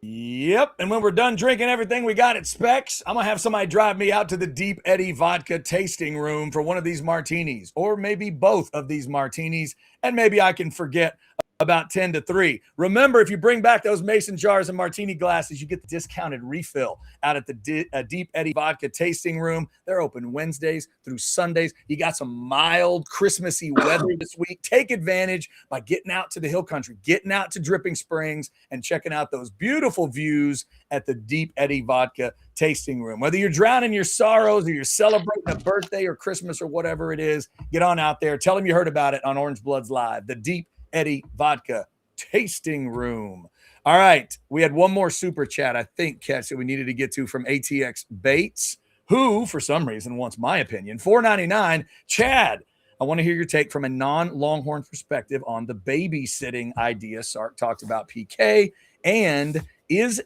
S2: Yep, and when we're done drinking everything we got at Specs, I'm going to have somebody drive me out to the Deep Eddy Vodka tasting room for one of these martinis, or maybe both of these martinis, and maybe I can forget about 10 to 3. Remember, if you bring back those mason jars and martini glasses, you get the discounted refill out at the Deep Eddy Vodka tasting room. They're open Wednesdays through Sundays. You got some mild Christmassy weather this week. Take advantage by getting out to the hill country, getting out to Dripping Springs, and checking out those beautiful views at the Deep Eddy Vodka tasting room. Whether you're drowning your sorrows or you're celebrating a birthday or Christmas or whatever it is, get on out there. Tell them you heard about it on Orange Bloods Live, the Deep Eddy Vodka tasting room. All right, we had one more super chat, I think, Catch, that we needed to get to from ATX Bates, who, for some reason, wants my opinion. $4.99. Chad, I want to hear your take from a non-Longhorn perspective on the babysitting idea. Sark talked about PK, and is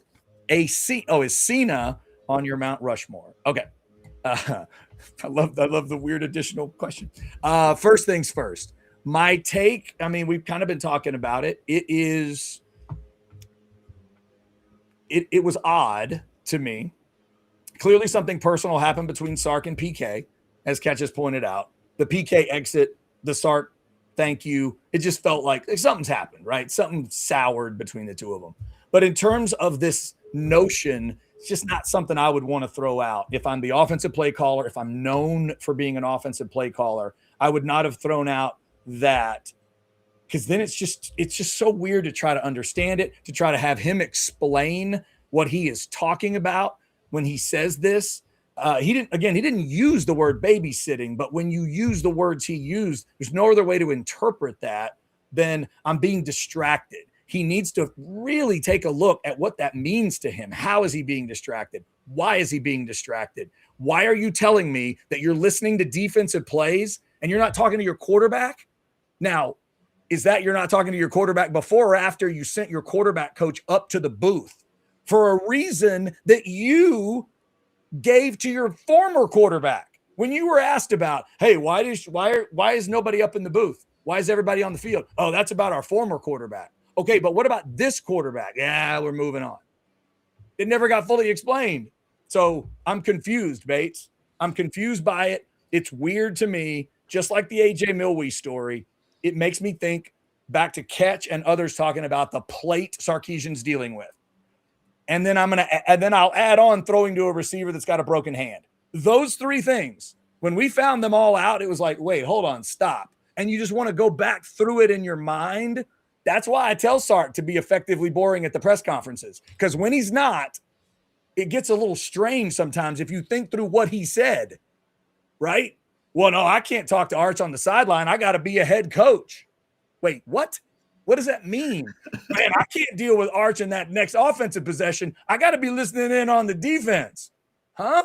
S2: Cena on your Mount Rushmore? Okay. I love the weird additional question. First things first. My take, I mean, we've kind of been talking about it. It it was odd to me. Clearly something personal happened between Sark and PK, as Catch has pointed out. The PK exit, the Sark thank you. It just felt like something's happened, right? Something soured between the two of them. But in terms of this notion, it's just not something I would want to throw out. If I'm the offensive play caller, if I'm known for being an offensive play caller, I would not have thrown out that, because then it's just so weird to try to understand it, to try to have him explain what he is talking about when he says this. He didn't use the word babysitting, but when you use the words he used, there's no other way to interpret that than I'm being distracted. He needs to really take a look at what that means to him. How is he being distracted? Why is he being distracted? Why are you telling me that you're listening to defensive plays and you're not talking to your quarterback? Now, is that you're not talking to your quarterback before or after you sent your quarterback coach up to the booth for a reason that you gave to your former quarterback? When you were asked about, hey, why is nobody up in the booth? Why is everybody on the field? Oh, that's about our former quarterback. Okay, but what about this quarterback? Yeah, we're moving on. It never got fully explained. So I'm confused, Bates. I'm confused by it. It's weird to me, just like the AJ Milwee story. It makes me think back to Catch and others talking about the plate Sarkisian's dealing with. And then I'll add on throwing to a receiver that's got a broken hand. Those three things, when we found them all out, it was like, wait, hold on, stop. And you just want to go back through it in your mind. That's why I tell Sark to be effectively boring at the press conferences, because when he's not, it gets a little strange sometimes if you think through what he said, right? Well, no, I can't talk to Arch on the sideline. I got to be a head coach. Wait, what? What does that mean? Man, I can't deal with Arch in that next offensive possession. I got to be listening in on the defense. Huh?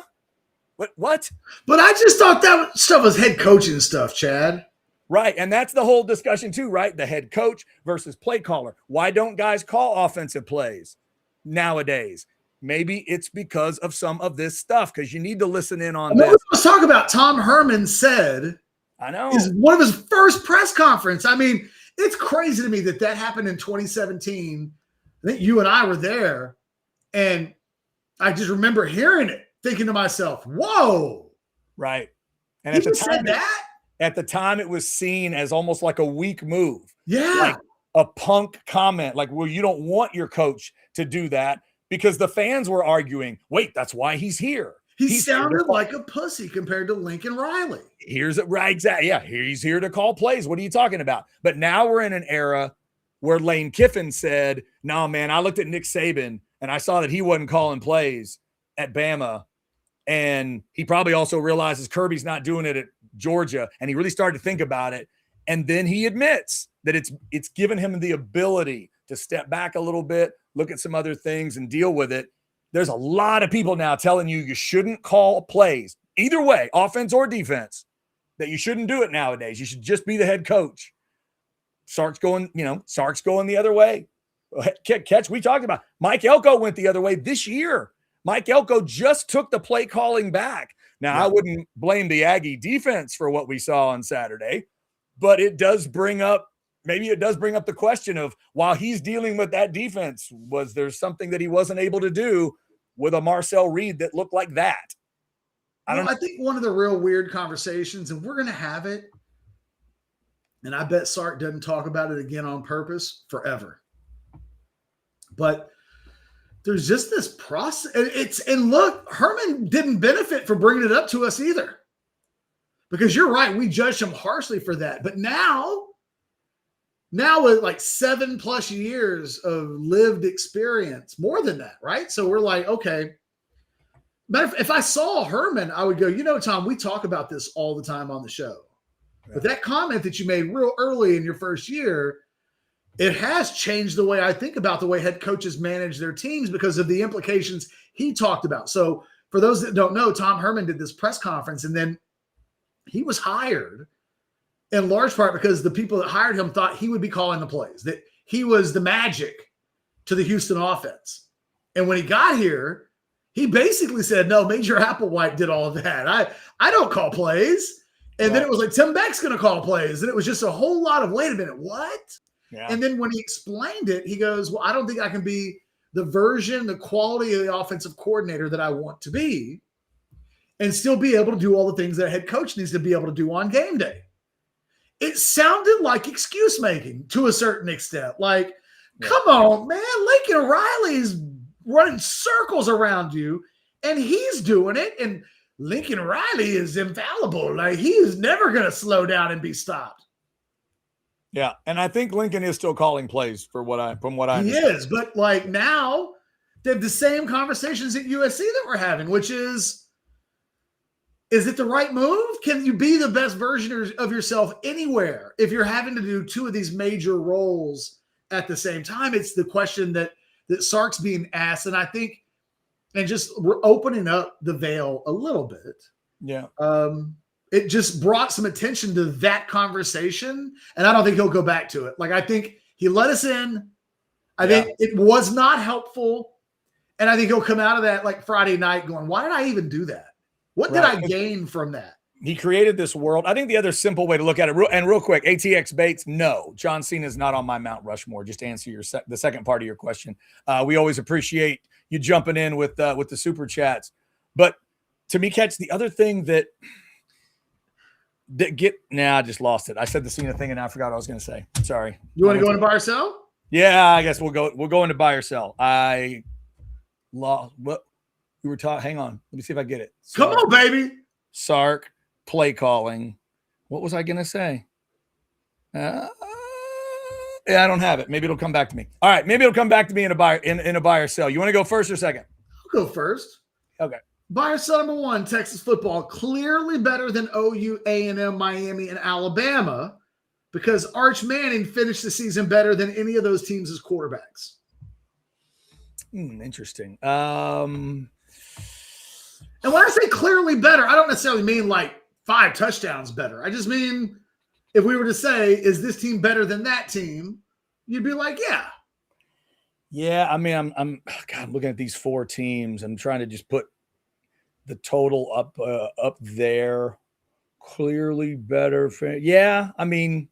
S2: What?
S1: But I just thought that stuff was head coaching stuff, Chad.
S2: Right, and that's the whole discussion too, right? The head coach versus play caller. Why don't guys call offensive plays nowadays? Maybe it's because of some of this stuff, because you need to listen in on this.
S1: Let's talk about Tom Herman said,
S2: I know,
S1: is one of his first press conference. I mean, it's crazy to me that happened in 2017. I think you and I were there, and I just remember hearing it, thinking to myself, whoa.
S2: Right. And
S1: he just said that?
S2: At the time, it was seen as almost like a weak move.
S1: Yeah.
S2: Like a punk comment. Like, well, you don't want your coach to do that, because the fans were arguing, wait, that's why he's here.
S1: He sounded like a pussy compared to Lincoln Riley.
S2: Right, exactly. Yeah, he's here to call plays. What are you talking about? But now we're in an era where Lane Kiffin said, no, man, I looked at Nick Saban and I saw that he wasn't calling plays at Bama. And he probably also realizes Kirby's not doing it at Georgia. And he really started to think about it. And then he admits that it's given him the ability to step back a little bit, look at some other things and deal with it. There's a lot of people now telling you shouldn't call plays, either way, offense or defense, that you shouldn't do it nowadays. You should just be the head coach. Sark's going the other way. Catch, we talked about Mike Elko went the other way this year. Mike Elko just took the play calling back. Now, I wouldn't blame the Aggie defense for what we saw on Saturday, but it does bring up the question of, while he's dealing with that defense, was there something that he wasn't able to do with a Marcel Reed that looked like that?
S1: I think one of the real weird conversations, and we're going to have it, and I bet Sark doesn't talk about it again on purpose forever, but there's just this process. And look, Herman didn't benefit from bringing it up to us either, because you're right. We judged him harshly for that. But now with like 7+ years of lived experience, more than that, right? So we're like, okay. But if I saw Herman, I would go, Tom, we talk about this all the time on the show. Yeah. But that comment that you made real early in your first year, it has changed the way I think about the way head coaches manage their teams because of the implications he talked about. So for those that don't know, Tom Herman did this press conference, and then he was hired in large part because the people that hired him thought he would be calling the plays, that he was the magic to the Houston offense. And when he got here, he basically said, no, Major Applewhite did all of that. I don't call plays. And then it was like, Tim Beck's going to call plays. And it was just a whole lot of, wait a minute, what? Yeah. And then when he explained it, he goes, well, I don't think I can be the version, the quality of the offensive coordinator that I want to be and still be able to do all the things that a head coach needs to be able to do on game day. It sounded like excuse making to a certain extent. Like, come on, man, Lincoln Riley's running circles around you and he's doing it. And Lincoln Riley is infallible. Like, he is never going to slow down and be stopped.
S2: Yeah, and I think Lincoln is still calling plays from what I
S1: He is, but like now they have the same conversations at USC that we're having, which is it the right move? Can you be the best version of yourself anywhere if you're having to do two of these major roles at the same time? It's the question that Sark's being asked, and I think, and just we're opening up the veil a little bit.
S2: Yeah.
S1: It just brought some attention to that conversation, and I don't think he'll go back to it. Like, I think he let us in. I think it was not helpful, and I think he'll come out of that like Friday night going, why did I even do that? What did I gain from that?
S2: He created this world. I think the other simple way to look at it, and real quick, ATX Bates, no, John Cena is not on my Mount Rushmore. Just to answer the second part of your question. We always appreciate you jumping in with the super chats. But to me, Catch, the other thing that I just lost it. I said the Cena thing and I forgot what I was going to say. Sorry.
S1: You want to go into buy or sell?
S2: Yeah, I guess we'll go into buy or sell. I lost what we were talking. Hang on. Let me see if I get it.
S1: Come on, baby.
S2: Sark, play calling. What was I going to say? Yeah, I don't have it. Maybe it'll come back to me. All right. Maybe it'll come back to me in a buy or sell. You want to go first or second?
S1: I'll go first.
S2: Okay.
S1: Buy or sell number one, Texas football, clearly better than OU, A&M, Miami, and Alabama because Arch Manning finished the season better than any of those teams as quarterbacks.
S2: Interesting.
S1: And when I say clearly better, I don't necessarily mean like 5 touchdowns better. I just mean if we were to say, is this team better than that team? You'd be like, yeah.
S2: Yeah, I mean, I'm looking at these 4 teams. I'm trying to just put the total up there. Clearly better. Yeah, I mean,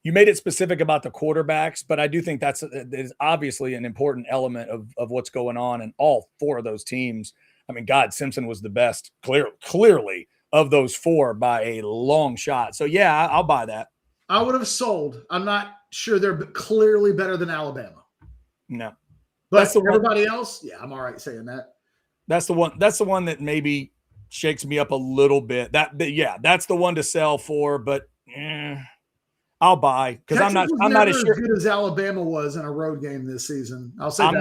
S2: you made it specific about the quarterbacks, but I do think that is obviously an important element of what's going on in all 4 of those teams. I mean, God, Simpson was the best, clearly, of those 4 by a long shot. So, yeah, I'll buy that.
S1: I would have sold. I'm not sure they're clearly better than Alabama.
S2: No.
S1: But everybody else, yeah, I'm all right saying that.
S2: That's the one that maybe shakes me up a little bit. That's the one to sell for, but I'll buy because I'm not as
S1: good as Alabama was in a road game this season. I'll say I'm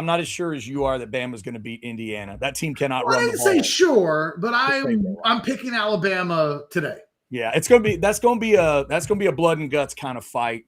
S2: not as sure as you are that Bama's going to beat Indiana. That team cannot run
S1: I
S2: the
S1: didn't
S2: ball.
S1: say sure, but I'm picking Alabama today.
S2: Yeah, that's going to be a blood and guts kind of fight.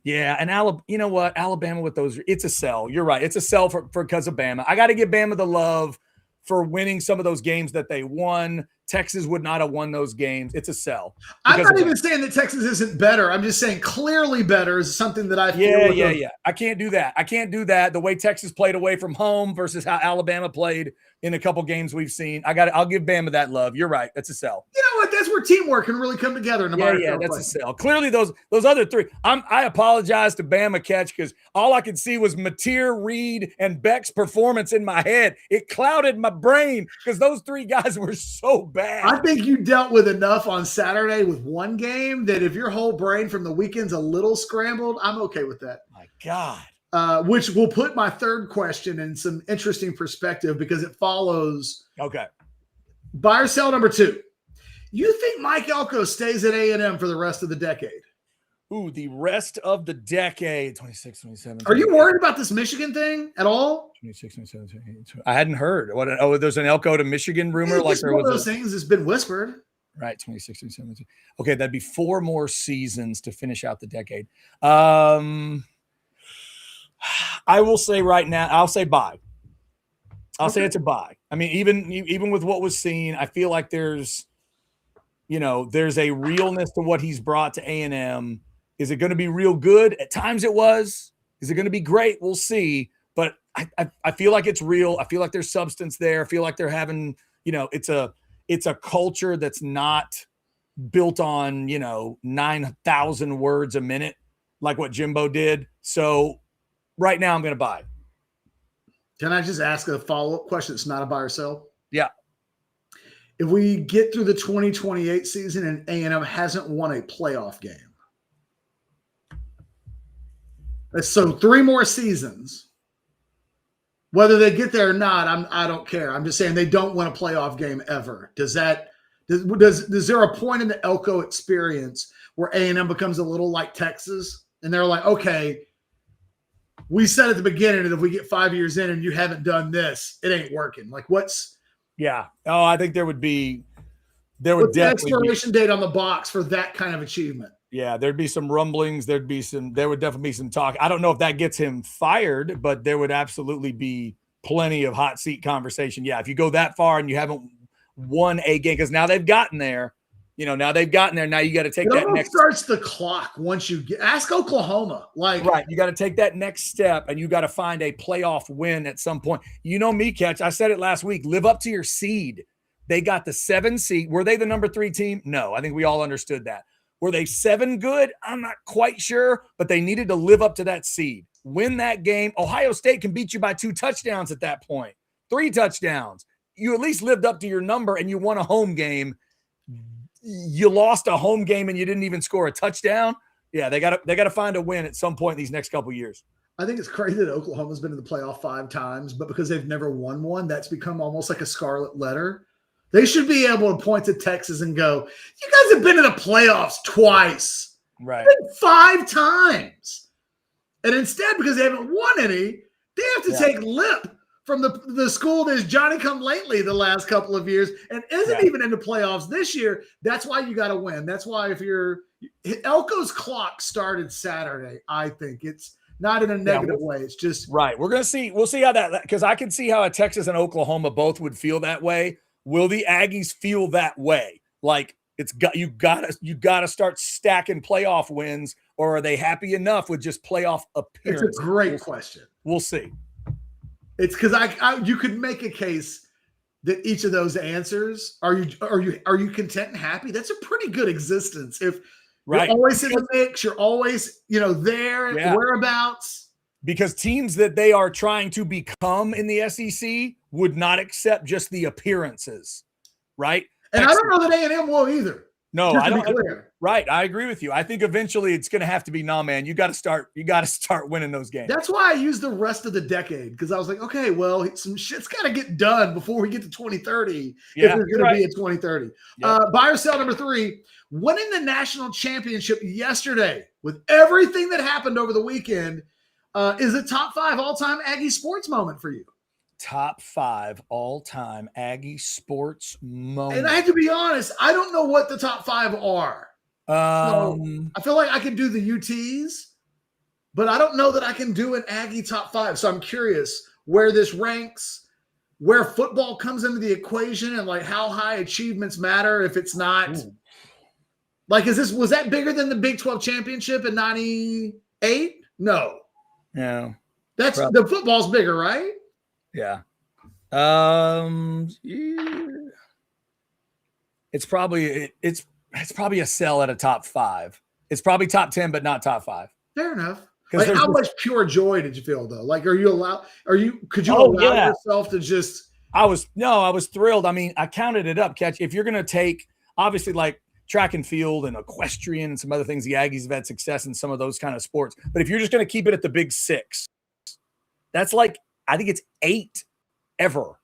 S2: Yeah, and you know what? Alabama with those, it's a sell. You're right. It's a sell for because of Bama. I got to give Bama the love for winning some of those games that they won. Texas would not have won those games. It's a sell.
S1: I'm not even saying that Texas isn't better. I'm just saying clearly better is something that I feel.
S2: Yeah. I can't do that. The way Texas played away from home versus how Alabama played in a couple games we've seen. I'll give Bama that love. You're right. That's a sell.
S1: You know what? That's where teamwork can really come together.
S2: That's a sell. Clearly, those other 3. I apologize to Bama Catch because all I could see was Mateer, Reed, and Beck's performance in my head. It clouded my brain because those 3 guys were so bad.
S1: I think you dealt with enough on Saturday with one game that if your whole brain from the weekend's a little scrambled, I'm okay with that.
S2: My God.
S1: Which will put my third question in some interesting perspective because it follows.
S2: Okay.
S1: Buy or sell number 2. You think Mike Elko stays at A&M for the rest of the decade?
S2: Ooh, the rest of the decade. 26, 27.
S1: Are you worried about this Michigan thing at all?
S2: 26, 27, 28. I hadn't heard. There's an Elko to Michigan rumor.
S1: It's like there was one of those things that's been whispered.
S2: Right, 26, 27. Okay, that'd be 4 more seasons to finish out the decade. I will say right now, I'll say buy. I'll say it's a buy. I mean, even with what was seen, I feel like there's a realness to what he's brought to A&M. Is it going to be real good? At times it was. Is it going to be great? We'll see. But I feel like it's real. I feel like there's substance there. I feel like they're having, it's a culture that's not built on, 9,000 words a minute like what Jimbo did. So right now I'm going to buy.
S1: Can I just ask a follow-up question? It's not a buy or sell.
S2: Yeah.
S1: If we get through the 2028 season and A&M hasn't won a playoff game, so 3 more seasons, whether they get there or not, I don't care. I'm just saying they don't win a playoff game ever. Does there a point in the Elko experience where A&M becomes a little like Texas and they're like, okay, we said at the beginning that if we get 5 years in and you haven't done this, it ain't working. Like
S2: yeah. Oh, I think there would
S1: what's
S2: definitely
S1: the expiration date on the box for that kind of achievement?
S2: Yeah, there'd be some rumblings. There would definitely be some talk. I don't know if that gets him fired, but there would absolutely be plenty of hot seat conversation. Yeah, if you go that far and you haven't won a game, because now they've gotten there. Now you got to take that next.
S1: Starts the clock once you ask Oklahoma.
S2: Right, you got to take that next step, and you got to find a playoff win at some point. You know me, Catch. I said it last week. Live up to your seed. They got the 7 seed. Were they the number 3 team? No, I think we all understood that. Were they 7 good? I'm not quite sure, but they needed to live up to that seed. Win that game. Ohio State can beat you by 2 touchdowns at that point, 3 touchdowns. You at least lived up to your number and you won a home game. You lost a home game and you didn't even score a touchdown. Yeah, they got to find a win at some point in these next couple of years.
S1: I think it's crazy that Oklahoma's been in the playoff 5 times, but because they've never won one, that's become almost like a scarlet letter. They should be able to point to Texas and go, you guys have been in the playoffs twice.
S2: Right.
S1: 5 times. And instead, because they haven't won any, they have to take lip from the school that's Johnny-come-lately the last couple of years and isn't even in the playoffs this year. That's why you got to win. That's why Elko's clock started Saturday, I think. It's not in a negative way. It's just –
S2: right. We'll see how that – because I can see how a Texas and Oklahoma both would feel that way. Will the Aggies feel that way? Like you gotta start stacking playoff wins, or are they happy enough with just playoff appearance?
S1: It's a great question.
S2: We'll see.
S1: It's because you could make a case that each of those answers are you content and happy? That's a pretty good existence. If you're always in the mix, you're always there, whereabouts.
S2: Because teams that they are trying to become in the SEC would not accept just the appearances, right?
S1: And I don't know that A&M will either.
S2: No, I don't. Right, I agree with you. I think eventually it's going to have to be, man, you got to start winning those games.
S1: That's why I used the rest of the decade, because I was like, okay, well, some shit's got to get done before we get to 2030. If there's going to be a 2030. Yep. Buy or sell number 3, winning the national championship yesterday with everything that happened over the weekend. Is a top 5 all-time Aggie sports moment for you?
S2: Top 5 all-time Aggie sports moment.
S1: And I have to be honest, I don't know what the top 5 are. So I feel like I can do the UTs, but I don't know that I can do an Aggie top 5. So I'm curious where this ranks, where football comes into the equation, and like how high achievements matter if it's not. Ooh. Like, was that bigger than the Big 12 championship in 98? No.
S2: Yeah.
S1: That's the football's bigger, right?
S2: Yeah. Yeah. It's probably a sell at a top 5. It's probably top 10, but not top 5.
S1: Fair enough. Like, how much pure joy did you feel though? Like, could you allow yourself to just?
S2: I was thrilled. I mean, I counted it up, Catch. If you're going to take, obviously, like track and field and equestrian and some other things, the Aggies have had success in some of those kind of sports. But if you're just going to keep it at the big 6, that's like, I think it's 8 ever.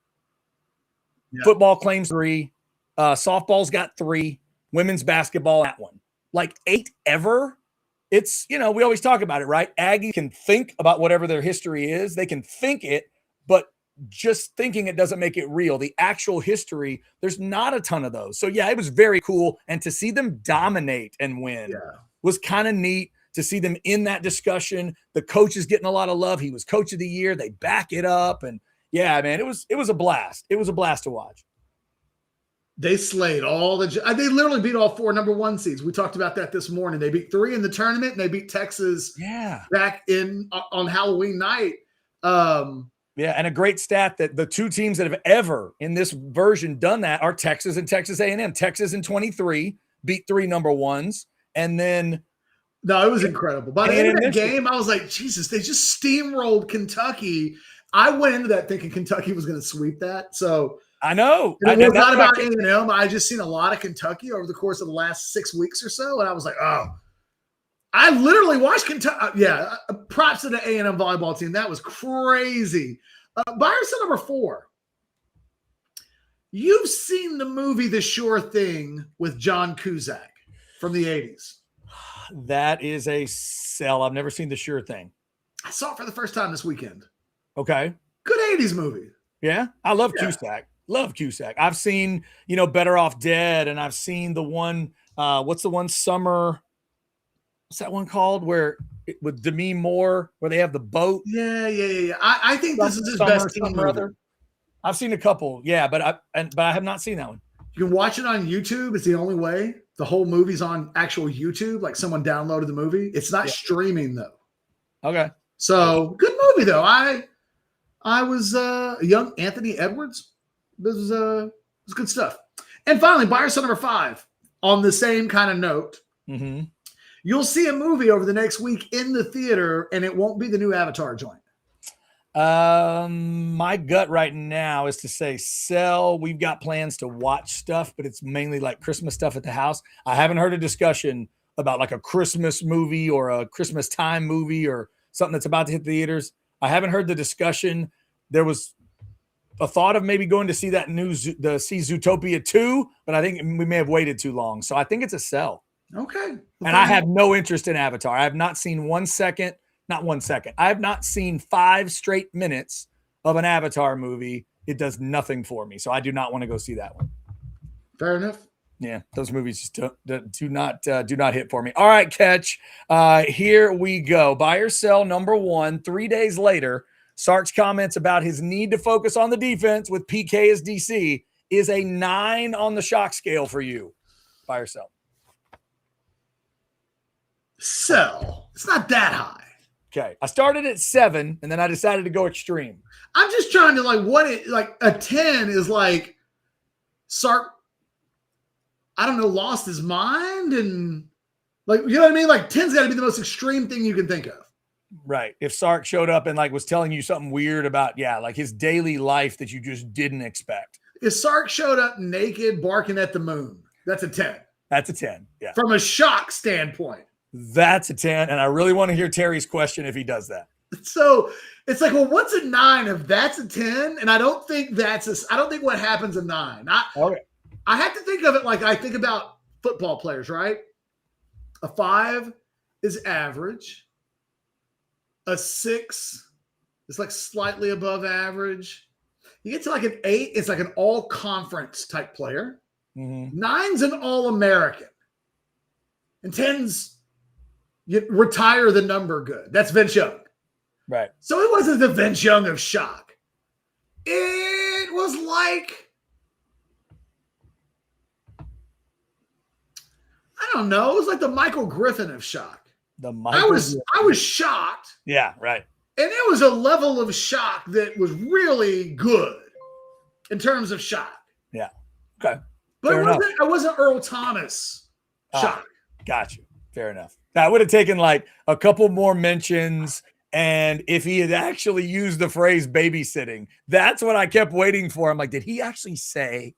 S2: Yeah. Football claims 3. Softball's got 3. Women's basketball, that one. Like 8 ever. It's, we always talk about it, right? Aggie can think about whatever their history is. They can think it, but just thinking it doesn't make it real. The actual history, there's not a ton of those. So, yeah, it was very cool. And to see them dominate and win was kind of neat. To see them in that discussion. The coach is getting a lot of love. He was coach of the year. They back it up. And, yeah, man, it was a blast. It was a blast to watch.
S1: They slayed they literally beat all 4 number 1 seeds. We talked about that this morning. They beat 3 in the tournament, and they beat Texas back on Halloween night.
S2: Yeah, and a great stat that the 2 teams that have ever in this version done that are Texas and Texas A&M. Texas in 23 beat 3 number 1s, and then
S1: No, it was incredible. By the
S2: And
S1: end of
S2: in
S1: that
S2: Michigan.
S1: game, I was like, Jesus, they just steamrolled Kentucky. I went into that thinking Kentucky was going to sweep that. So
S2: I know.
S1: and it was
S2: That's
S1: not
S2: what
S1: about A&M. I just seen a lot of Kentucky over the course of the last 6 weeks or so, and I was like, oh. I literally watched Kentucky. Yeah, props to the A&M volleyball team. That was crazy. Buyers to number 4. You've seen the movie The Sure Thing with John Cusack from the 80s.
S2: That is a sell. I've never seen The Sure Thing.
S1: I saw it for the first time this weekend.
S2: Okay.
S1: Good 80s movie.
S2: Yeah. I love Cusack. Love Cusack. I've seen, Better Off Dead, and I've seen the one, what's the one Summer? What's that one called? With Demi Moore, where they have the boat.
S1: Yeah. I think this is his best teen movie.
S2: I've seen a couple. Yeah, but I have not seen that one.
S1: You can watch it on YouTube. It's the only way. The whole movie's on actual YouTube. Like someone downloaded the movie. It's not streaming though.
S2: Okay.
S1: So good movie though. I was a young Anthony Edwards. This was good stuff. And finally, buyer sell number 5 on the same kind of note.
S2: Mm-hmm.
S1: You'll see a movie over the next week in the theater, and it won't be the new Avatar joint.
S2: My gut right now is to say sell. We've got plans to watch stuff, but it's mainly like Christmas stuff at the house. I haven't heard a discussion about like a Christmas movie or a Christmas time movie or something that's about to hit the theaters. I haven't heard the discussion. There was a thought of maybe going to see that see Zootopia 2, but I think we may have waited too long. So I think it's a sell.
S1: Okay.
S2: And I have no interest in Avatar. I have not seen 1 second. Not 1 second. I have not seen 5 straight minutes of an Avatar movie. It does nothing for me. So I do not want to go see that one.
S1: Fair enough.
S2: Yeah, those movies just do not hit for me. All right, Catch. Here we go. Buy or sell number 1. 3 days later, Sark's comments about his need to focus on the defense with PK as DC is a 9 on the shock scale for you. Buy or sell?
S1: Sell. It's not that high.
S2: Okay. I started at 7 and then I decided to go extreme.
S1: I'm just trying to like a 10 is like Sark, I don't know, lost his mind and like, you know what I mean? Like 10's got to be the most extreme thing you can think of.
S2: Right. If Sark showed up and like was telling you something weird about, like his daily life that you just didn't expect.
S1: If Sark showed up naked barking at the moon, that's a 10.
S2: That's a 10. Yeah.
S1: From a shock standpoint.
S2: That's a 10. And I really want to hear Terry's question if he does that.
S1: So it's like, well, what's a 9 if that's a 10? And I don't think I don't think what happens a 9. I have to think of it like I think about football players, right? A 5 is average. A 6 is like slightly above average. You get to like an 8, it's like an all-conference type player.
S2: Mm-hmm.
S1: 9's an all-American. And 10's you retire the number good. That's Vince Young.
S2: Right.
S1: So it wasn't the Vince Young of shock. It was like, I don't know. It was like the Michael Griffin of shock. I was shocked.
S2: Yeah, right.
S1: And it was a level of shock that was really good in terms of shock.
S2: Yeah. Okay.
S1: But I wasn't Earl Thomas shock.
S2: Gotcha. Fair enough. That would have taken like a couple more mentions. And if he had actually used the phrase babysitting, that's what I kept waiting for. I'm like, did he actually say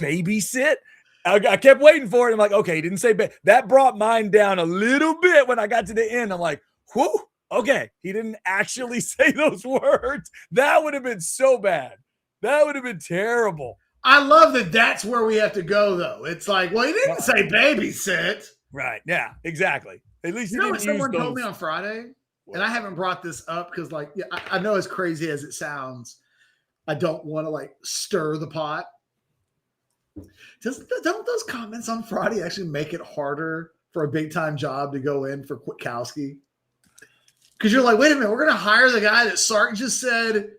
S2: babysit? I kept waiting for it. I'm like, okay, he didn't say that brought mine down a little bit when I got to the end. I'm like, whoo, okay. He didn't actually say those words. That would have been so bad. That would have been terrible.
S1: I love that that's where we have to go, though. It's like, well, he didn't say babysit.
S2: Right. Yeah, exactly. At least he didn't
S1: what someone
S2: use
S1: told me on Friday? And I haven't brought this up because, like, I know as crazy as it sounds, I don't want to, like, stir the pot. Don't those comments on Friday actually make it harder for a big-time job to go in for Kwiatkowski? Because you're like, wait a minute, we're going to hire the guy that Sark just said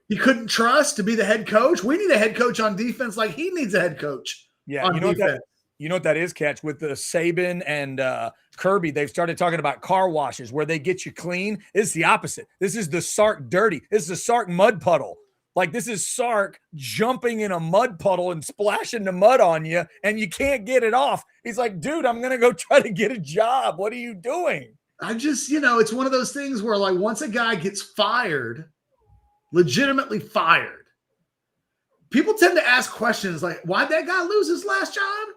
S1: he couldn't trust to be the head coach? We need a head coach on defense like he needs a head coach on defense.
S2: You know what that is, Catch? With the Saban and Kirby, they've started talking about car washes where they get you clean. It's the opposite. This is the Sark dirty. This is the Sark mud puddle. Like, this is Sark jumping in a mud puddle and splashing the mud on you, and you can't get it off. He's like, dude, I'm going to go try to get a job. What are you doing?
S1: I just, it's one of those things where, like, once a guy gets fired, legitimately fired, people tend to ask questions like, why'd that guy lose his last job?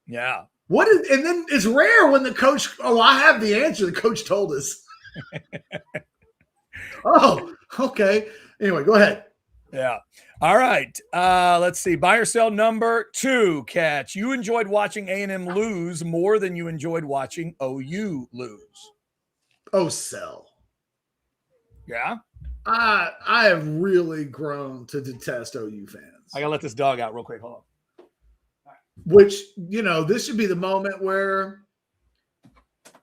S2: Yeah.
S1: And then it's rare when the coach, I have the answer. The coach told us. Oh, okay. Anyway, go ahead.
S2: Yeah. All right. Let's see. Buy or sell number 2, Catch. You enjoyed watching A&M lose more than you enjoyed watching OU lose.
S1: Oh, sell.
S2: Yeah.
S1: I have really grown to detest OU fans.
S2: I got to let this dog out real quick. Hold on.
S1: Which, this should be the moment where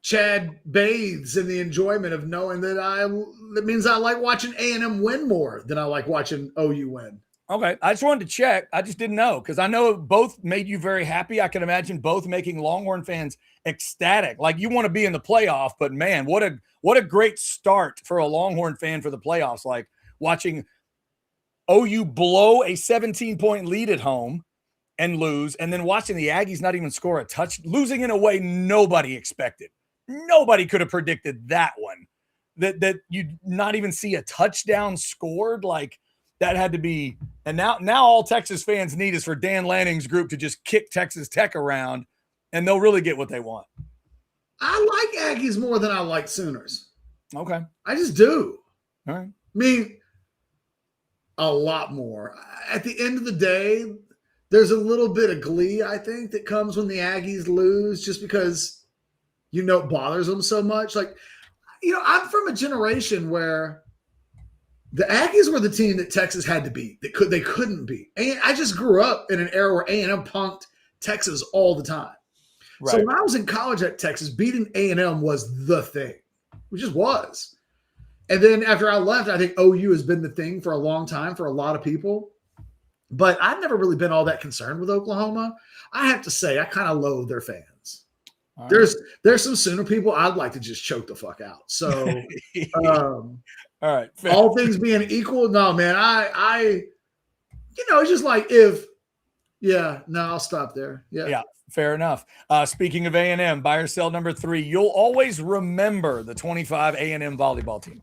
S1: Chad bathes in the enjoyment of knowing that means I like watching A&M win more than I like watching OU win.
S2: Okay. I just wanted to check. I just didn't know because I know both made you very happy. I can imagine both making Longhorn fans ecstatic. Like, you want to be in the playoff, but man, what a great start for a Longhorn fan for the playoffs. Like, watching OU blow a 17-point lead at home and lose, and then watching the Aggies not even score a touch, losing in a way nobody expected. Nobody could have predicted that one, that you'd not even see a touchdown scored. Like, that had to be, and now all Texas fans need is for Dan Lanning's group to just kick Texas Tech around, and they'll really get what they want.
S1: I like Aggies more than I like Sooners.
S2: Okay.
S1: I just do.
S2: All right.
S1: I mean, a lot more. At the end of the day, there's a little bit of glee, I think, that comes when the Aggies lose just because, it bothers them so much. Like, I'm from a generation where the Aggies were the team that Texas had to beat. They couldn't beat. And I just grew up in an era where A&M punked Texas all the time. Right. So when I was in college at Texas, beating A&M was the thing. It just was. And then after I left, I think OU has been the thing for a long time for a lot of people. But I've never really been all that concerned with Oklahoma. I have to say, I kind of loathe their fans. All right. There's some Sooner people I'd like to just choke the fuck out. So,
S2: all right.
S1: Fair. All things being equal, no, man. I it's just like I'll stop there. Yeah.
S2: Fair enough. Speaking of A&M, buy or sell number 3. You'll always remember the 25 A&M volleyball team.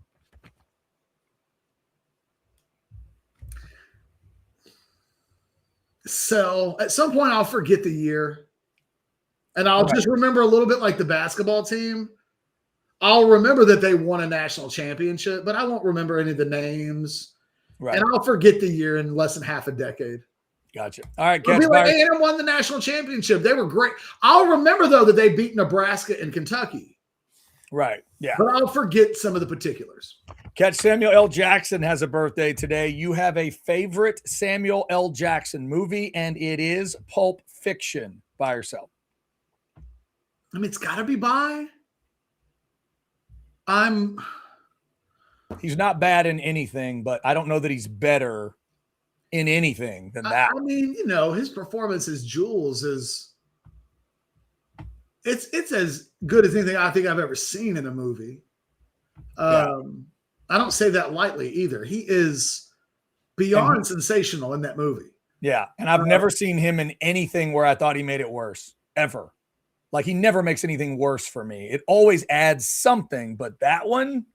S1: So at some point I'll forget the year and I'll just remember a little bit like the basketball team. I'll remember that they won a national championship, but I won't remember any of the names. Right. And I'll forget the year in less than half a decade.
S2: Gotcha. All right.
S1: It'll be like A&M won the national championship. They were great. I'll remember, though, that they beat Nebraska and Kentucky.
S2: Right. Yeah.
S1: But I'll forget some of the particulars.
S2: Catch Samuel L. Jackson has a birthday today. You have a favorite Samuel L. Jackson movie, and it is Pulp Fiction. Buy or sell?
S1: I mean, it's got to be buy.
S2: He's not bad in anything, but I don't know that he's better in anything than that.
S1: I mean, his performance as Jules is it's as good as anything I think I've ever seen in a movie. I don't say that lightly either. He is beyond sensational in that movie.
S2: Yeah, and I've never seen him in anything where I thought he made it worse, ever. Like, he never makes anything worse for me. It always adds something, but that one,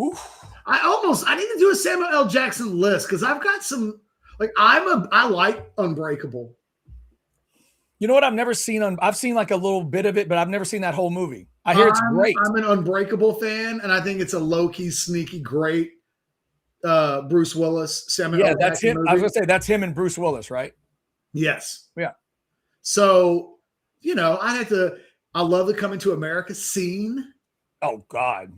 S2: oof.
S1: I need to do a Samuel L. Jackson list because I've got some. Like, I like Unbreakable.
S2: You know what? I've seen like a little bit of it, but I've never seen that whole movie. I hear it's great.
S1: I'm an Unbreakable fan, and I think it's a low-key, sneaky, great Bruce Willis, Samuel L.
S2: that's
S1: Jackson
S2: him.
S1: movie.
S2: I was going to say, that's him and Bruce Willis, right?
S1: Yes.
S2: Yeah.
S1: So, I love the Coming to America scene.
S2: Oh, God.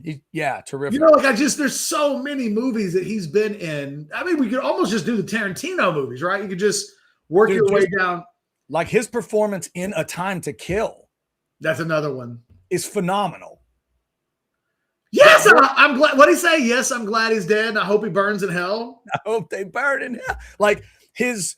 S2: Terrific.
S1: There's so many movies that he's been in. I mean, we could almost just do the Tarantino movies, right? You could just work your way down.
S2: Like, his performance in A Time to Kill.
S1: That's another one.
S2: Is phenomenal.
S1: Yes, I'm glad. What did he say? Yes, I'm glad he's dead. I hope he burns in hell.
S2: I hope they burn in hell. Like, his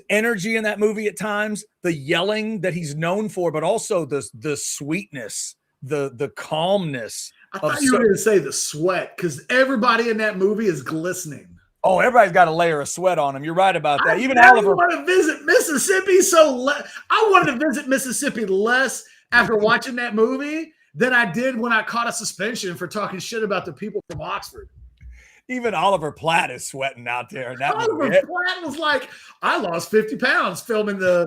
S2: energy in that movie at times, the yelling that he's known for, but also the sweetness, the calmness.
S1: I thought you were going to say the sweat because everybody in that movie is glistening.
S2: Oh, everybody's got a layer of sweat on them. You're right about that. Even
S1: I
S2: Oliver.
S1: want to visit Mississippi I wanted to visit Mississippi less after watching that movie than I did when I caught a suspension for talking shit about the people from Oxford.
S2: Even Oliver Platt is sweating out there in that
S1: Oliver
S2: movie.
S1: Platt was like, I lost 50 pounds filming A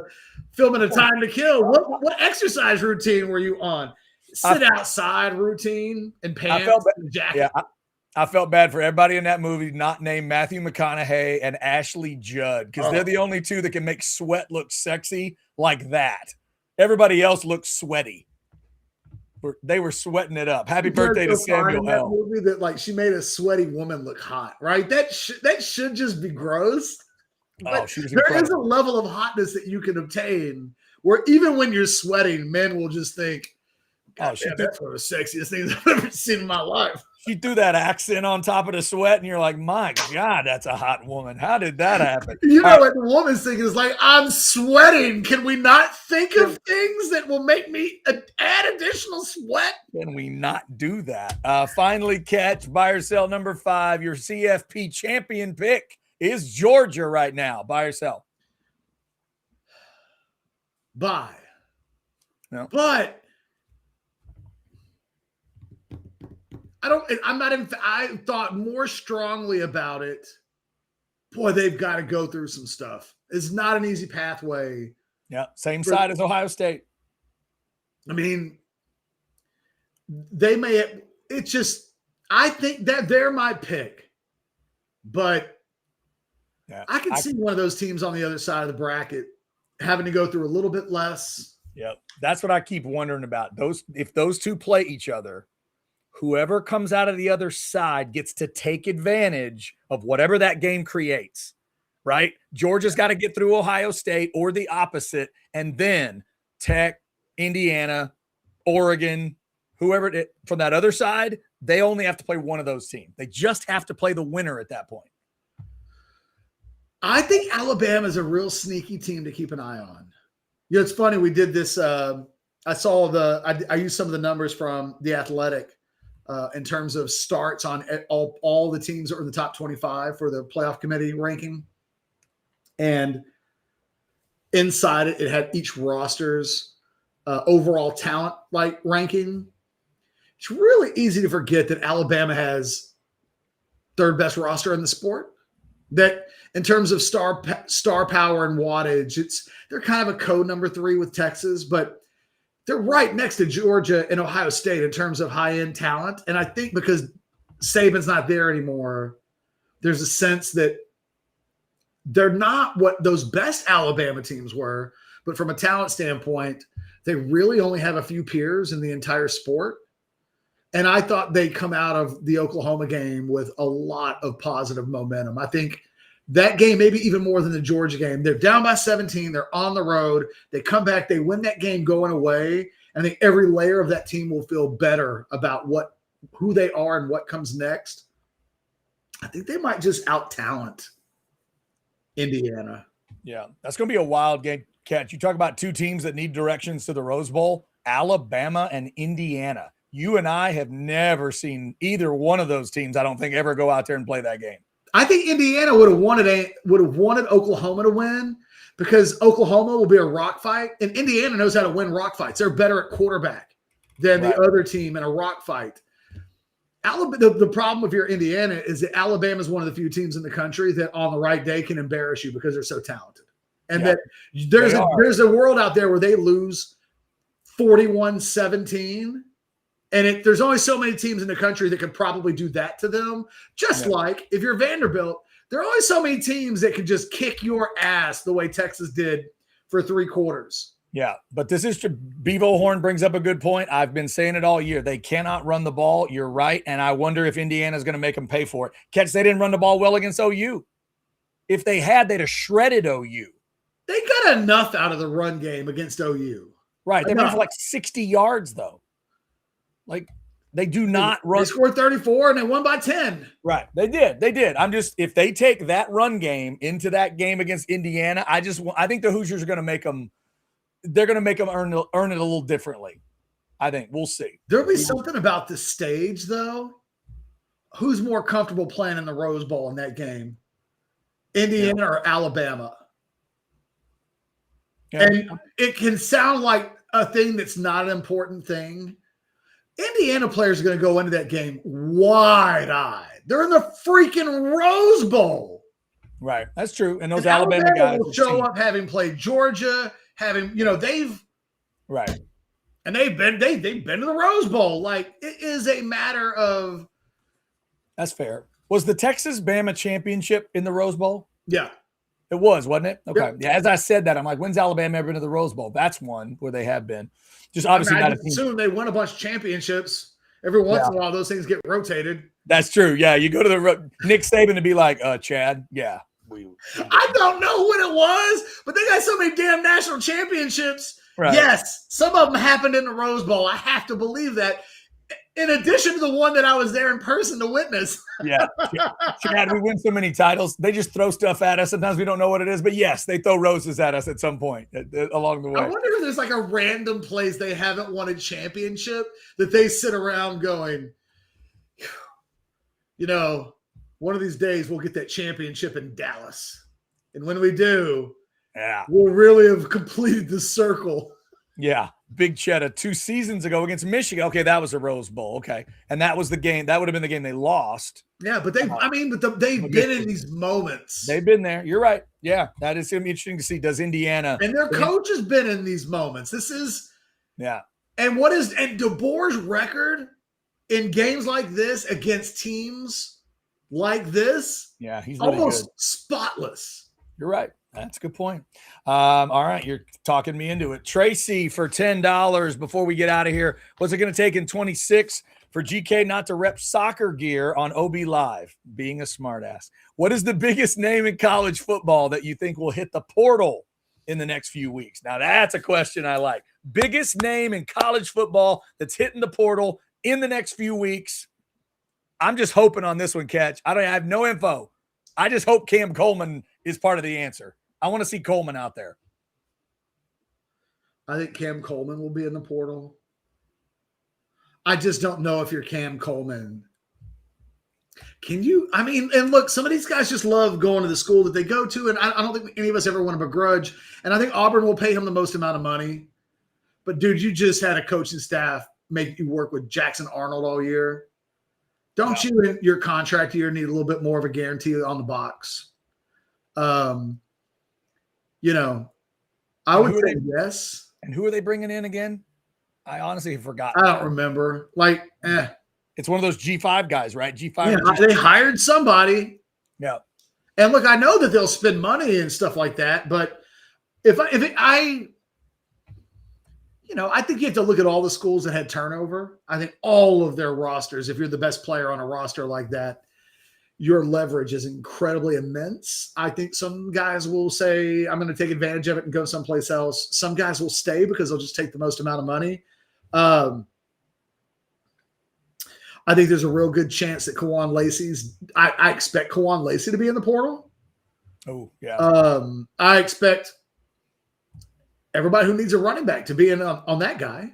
S1: Time to Kill. What exercise routine were you on? Sit outside routine and pants and jacket.
S2: Yeah, I felt bad for everybody in that movie not named Matthew McConaughey and Ashley Judd because they're the only two that can make sweat look sexy like that. Everybody else looks sweaty. They were sweating it up. Happy birthday to Samuel L.
S1: Movie that like she made a sweaty woman look hot, right? That should just be gross. But there is a level of hotness that you can obtain where even when you're sweating, men will just think, God, that's one of the sexiest things I've ever seen in my life.
S2: She threw that accent on top of the sweat, and you're like, my God, that's a hot woman. How did that happen?
S1: What the woman's thinking is like, I'm sweating. Can we not think of things that will make me add additional sweat?
S2: Can we not do that? Finally, catch buy or sell number 5. Your CFP champion pick is Georgia right now. Buy or sell?
S1: Buy.
S2: No.
S1: But I thought more strongly about it. Boy, they've got to go through some stuff. It's not an easy pathway.
S2: Yeah, same side as Ohio State.
S1: I mean, I think that they're my pick. But I can see one of those teams on the other side of the bracket having to go through a little bit less.
S2: Yep. That's what I keep wondering about. If those two play each other, whoever comes out of the other side gets to take advantage of whatever that game creates, right? Georgia's got to get through Ohio State or the opposite, and then Tech, Indiana, Oregon, whoever from that other side, they only have to play one of those teams. They just have to play the winner at that point.
S1: I think Alabama is a real sneaky team to keep an eye on. It's funny. We did this. I used some of the numbers from The Athletic in terms of starts on all the teams that were in the top 25 for the playoff committee ranking. And inside it had each roster's overall talent ranking. It's really easy to forget that Alabama has third best roster in the sport. That in terms of star power and wattage, they're kind of a code number 3 with Texas, but they're right next to Georgia and Ohio State in terms of high-end talent. And I think because Saban's not there anymore, there's a sense that they're not what those best Alabama teams were, but from a talent standpoint, they really only have a few peers in the entire sport. And I thought they'd come out of the Oklahoma game with a lot of positive momentum. I think that game, maybe even more than the Georgia game, they're down by 17. They're on the road. They come back. They win that game going away. And I think every layer of that team will feel better about who they are and what comes next. I think they might just out-talent Indiana.
S2: Yeah, that's going to be a wild game, Catch. You talk about two teams that need directions to the Rose Bowl, Alabama and Indiana. You and I have never seen either one of those teams, I don't think, ever go out there and play that game.
S1: I think Indiana would have wanted Oklahoma to win because Oklahoma will be a rock fight, and Indiana knows how to win rock fights. They're better at quarterback than the other team in a rock fight. The problem if you're Indiana is that Alabama is one of the few teams in the country that on the right day can embarrass you because they're so talented. And that there's a world out there where they lose 41-17. And there's only so many teams in the country that could probably do that to them. Just like if you're Vanderbilt, there are only so many teams that can just kick your ass the way Texas did for 3 quarters.
S2: Yeah, but this is Bevo Horn brings up a good point. I've been saying it all year. They cannot run the ball. You're right. And I wonder if Indiana's going to make them pay for it. Catch, they didn't run the ball well against OU. If they had, they'd have shredded OU.
S1: They got enough out of the run game against OU.
S2: Right. They ran for like 60 yards, though. Like, they do not run.
S1: They scored 34 and they won by 10.
S2: Right. They did. If they take that run game into that game against Indiana, I think the Hoosiers are going to make them, they're going to make them earn it a little differently. I think. We'll see.
S1: There'll be something about the stage, though. Who's more comfortable playing in the Rose Bowl in that game? Indiana or Alabama.
S2: Yeah.
S1: And it can sound like a thing that's not an important thing. Indiana players are going to go into that game wide-eyed. They're in the freaking Rose Bowl.
S2: Right. That's true. And those
S1: And
S2: Alabama guys
S1: will show up having played Georgia, having, they've
S2: right.
S1: And they've been to the Rose Bowl. Like, it is a matter of.
S2: That's fair. Was the Texas Bama championship in the Rose Bowl?
S1: Yeah.
S2: It was, wasn't it? Okay.
S1: Yep.
S2: Yeah. As I said that, I'm like, when's Alabama ever been to the Rose Bowl? That's one where they have been. Just obviously
S1: I assume they won a bunch of championships. Every once in a while, those things get rotated.
S2: That's true. Yeah. You go to the Nick Saban to be like, Chad. Yeah.
S1: I don't know what it was, but they got so many damn national championships.
S2: Right.
S1: Yes, some of them happened in the Rose Bowl. I have to believe that. In addition to the one that I was there in person to witness.
S2: Yeah. Chad, we win so many titles. They just throw stuff at us. Sometimes we don't know what it is, but yes, they throw roses at us at some point along the way. I
S1: wonder if there's like a random place they haven't won a championship that they sit around going, one of these days we'll get that championship in Dallas. And when we do, we'll really have completed the circle.
S2: Yeah. Big Cheddar 2 seasons ago against Michigan. Okay, that was a Rose Bowl. Okay. And that was the game. That would have been the game they lost.
S1: Yeah, but they've been in these moments.
S2: They've been there. You're right. Yeah, that is going to be interesting to see. Does Indiana.
S1: And their coach has been in these moments. This is.
S2: Yeah.
S1: And DeBoer's record in games like this against teams like this?
S2: Yeah, he's really
S1: almost
S2: good.
S1: Spotless.
S2: You're right. That's a good point. All right. You're talking me into it. Tracy for $10 before we get out of here. What's it going to take in 26 for GK not to rep soccer gear on OB Live? Being a smartass. What is the biggest name in college football that you think will hit the portal in the next few weeks? Now, that's a question I like. Biggest name in college football that's hitting the portal in the next few weeks. I'm just hoping on this one, Catch. I have no info. I just hope Cam Coleman is part of the answer. I want to see Coleman out there.
S1: I think Cam Coleman will be in the portal. I just don't know if you're Cam Coleman. And look, some of these guys just love going to the school that they go to, and I don't think any of us ever want to begrudge. And I think Auburn will pay him the most amount of money. But, dude, you just had a coaching staff make you work with Jackson Arnold all year. Don't you, in your contract year, need a little bit more of a guarantee on the box? I would say yes.
S2: And who are they bringing in again? I honestly have forgotten.
S1: I don't remember.
S2: It's one of those G5 guys, right? G5.
S1: Yeah, they hired somebody.
S2: Yeah.
S1: And look, I know that they'll spend money and stuff like that, but I think you have to look at all the schools that had turnover. I think all of their rosters, if you're the best player on a roster like that, your leverage is incredibly immense. I think some guys will say, I'm going to take advantage of it and go someplace else. Some guys will stay because they'll just take the most amount of money. I think there's a real good chance that Kawan Lacey's – I expect Kawan Lacey to be in the portal.
S2: Oh, yeah.
S1: I expect everybody who needs a running back to be in on that guy.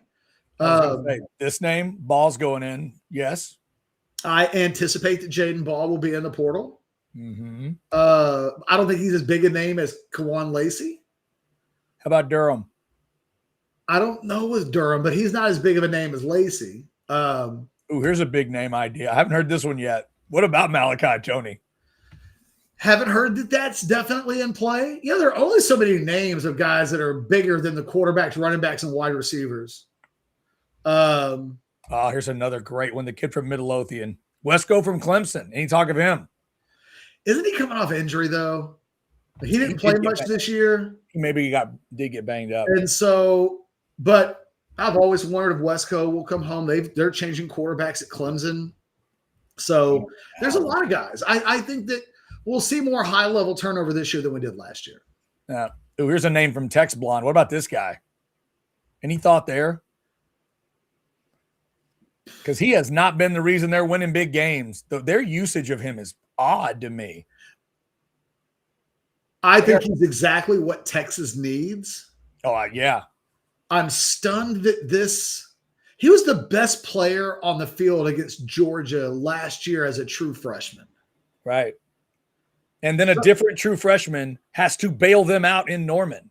S2: This name, Ball's going in, yes.
S1: I anticipate that Jaden Ball will be in the portal.
S2: Mm-hmm.
S1: I don't think he's as big a name as Kawan Lacey.
S2: How about Durham?
S1: I don't know with Durham, but he's not as big of a name as Lacey.
S2: Here's a big name idea. I haven't heard this one yet. What about Malachi Tony?
S1: Haven't heard that that's definitely in play. There are only so many names of guys that are bigger than the quarterbacks, running backs, and wide receivers.
S2: Here's another great one. The kid from Midlothian. Wesco from Clemson. Any talk of him?
S1: Isn't he coming off injury, though? He didn't play much this year.
S2: Maybe he did get banged up.
S1: And so, but I've always wondered if Wesco will come home. They're changing quarterbacks at Clemson. So there's a lot of guys. I think that we'll see more high-level turnover this year than we did last year.
S2: Here's a name from Tex Blonde. What about this guy? Any thought there? Because he has not been the reason they're winning big games. Their usage of him is odd to me.
S1: I think he's exactly what Texas needs.
S2: Oh, yeah.
S1: I'm stunned that he was the best player on the field against Georgia last year as a true freshman.
S2: Right. And then a different true freshman has to bail them out in Norman.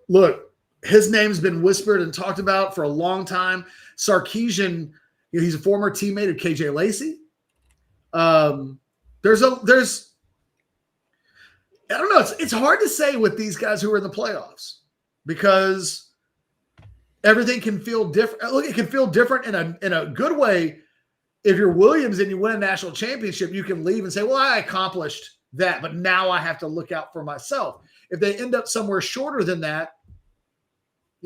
S1: Look, his name's been whispered and talked about for a long time. Sarkisian, he's a former teammate of KJ Lacey. There's I don't know. It's hard to say with these guys who are in the playoffs because everything can feel different. Look, it can feel different in a good way. If you're Williams and you win a national championship, you can leave and say, well, I accomplished that, but now I have to look out for myself. If they end up somewhere shorter than that,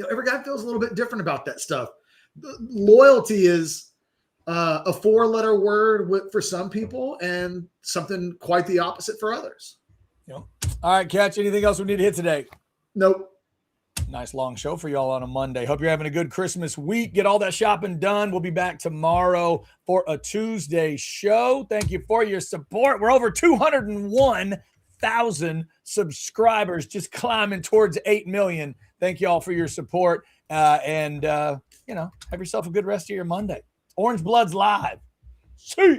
S1: every guy feels a little bit different about that stuff. Loyalty is a 4-letter word for some people and something quite the opposite for others.
S2: All right, Catch, anything else we need to hit today?
S1: Nope.
S2: Nice long show for y'all on a Monday. Hope you're having a good Christmas week. Get all that shopping done. We'll be back tomorrow for a Tuesday show. Thank you for your support. We're over 201,000 subscribers, just climbing towards 8 million. Thank you all for your support. And have yourself a good rest of your Monday. Orange Blood's live. See ya.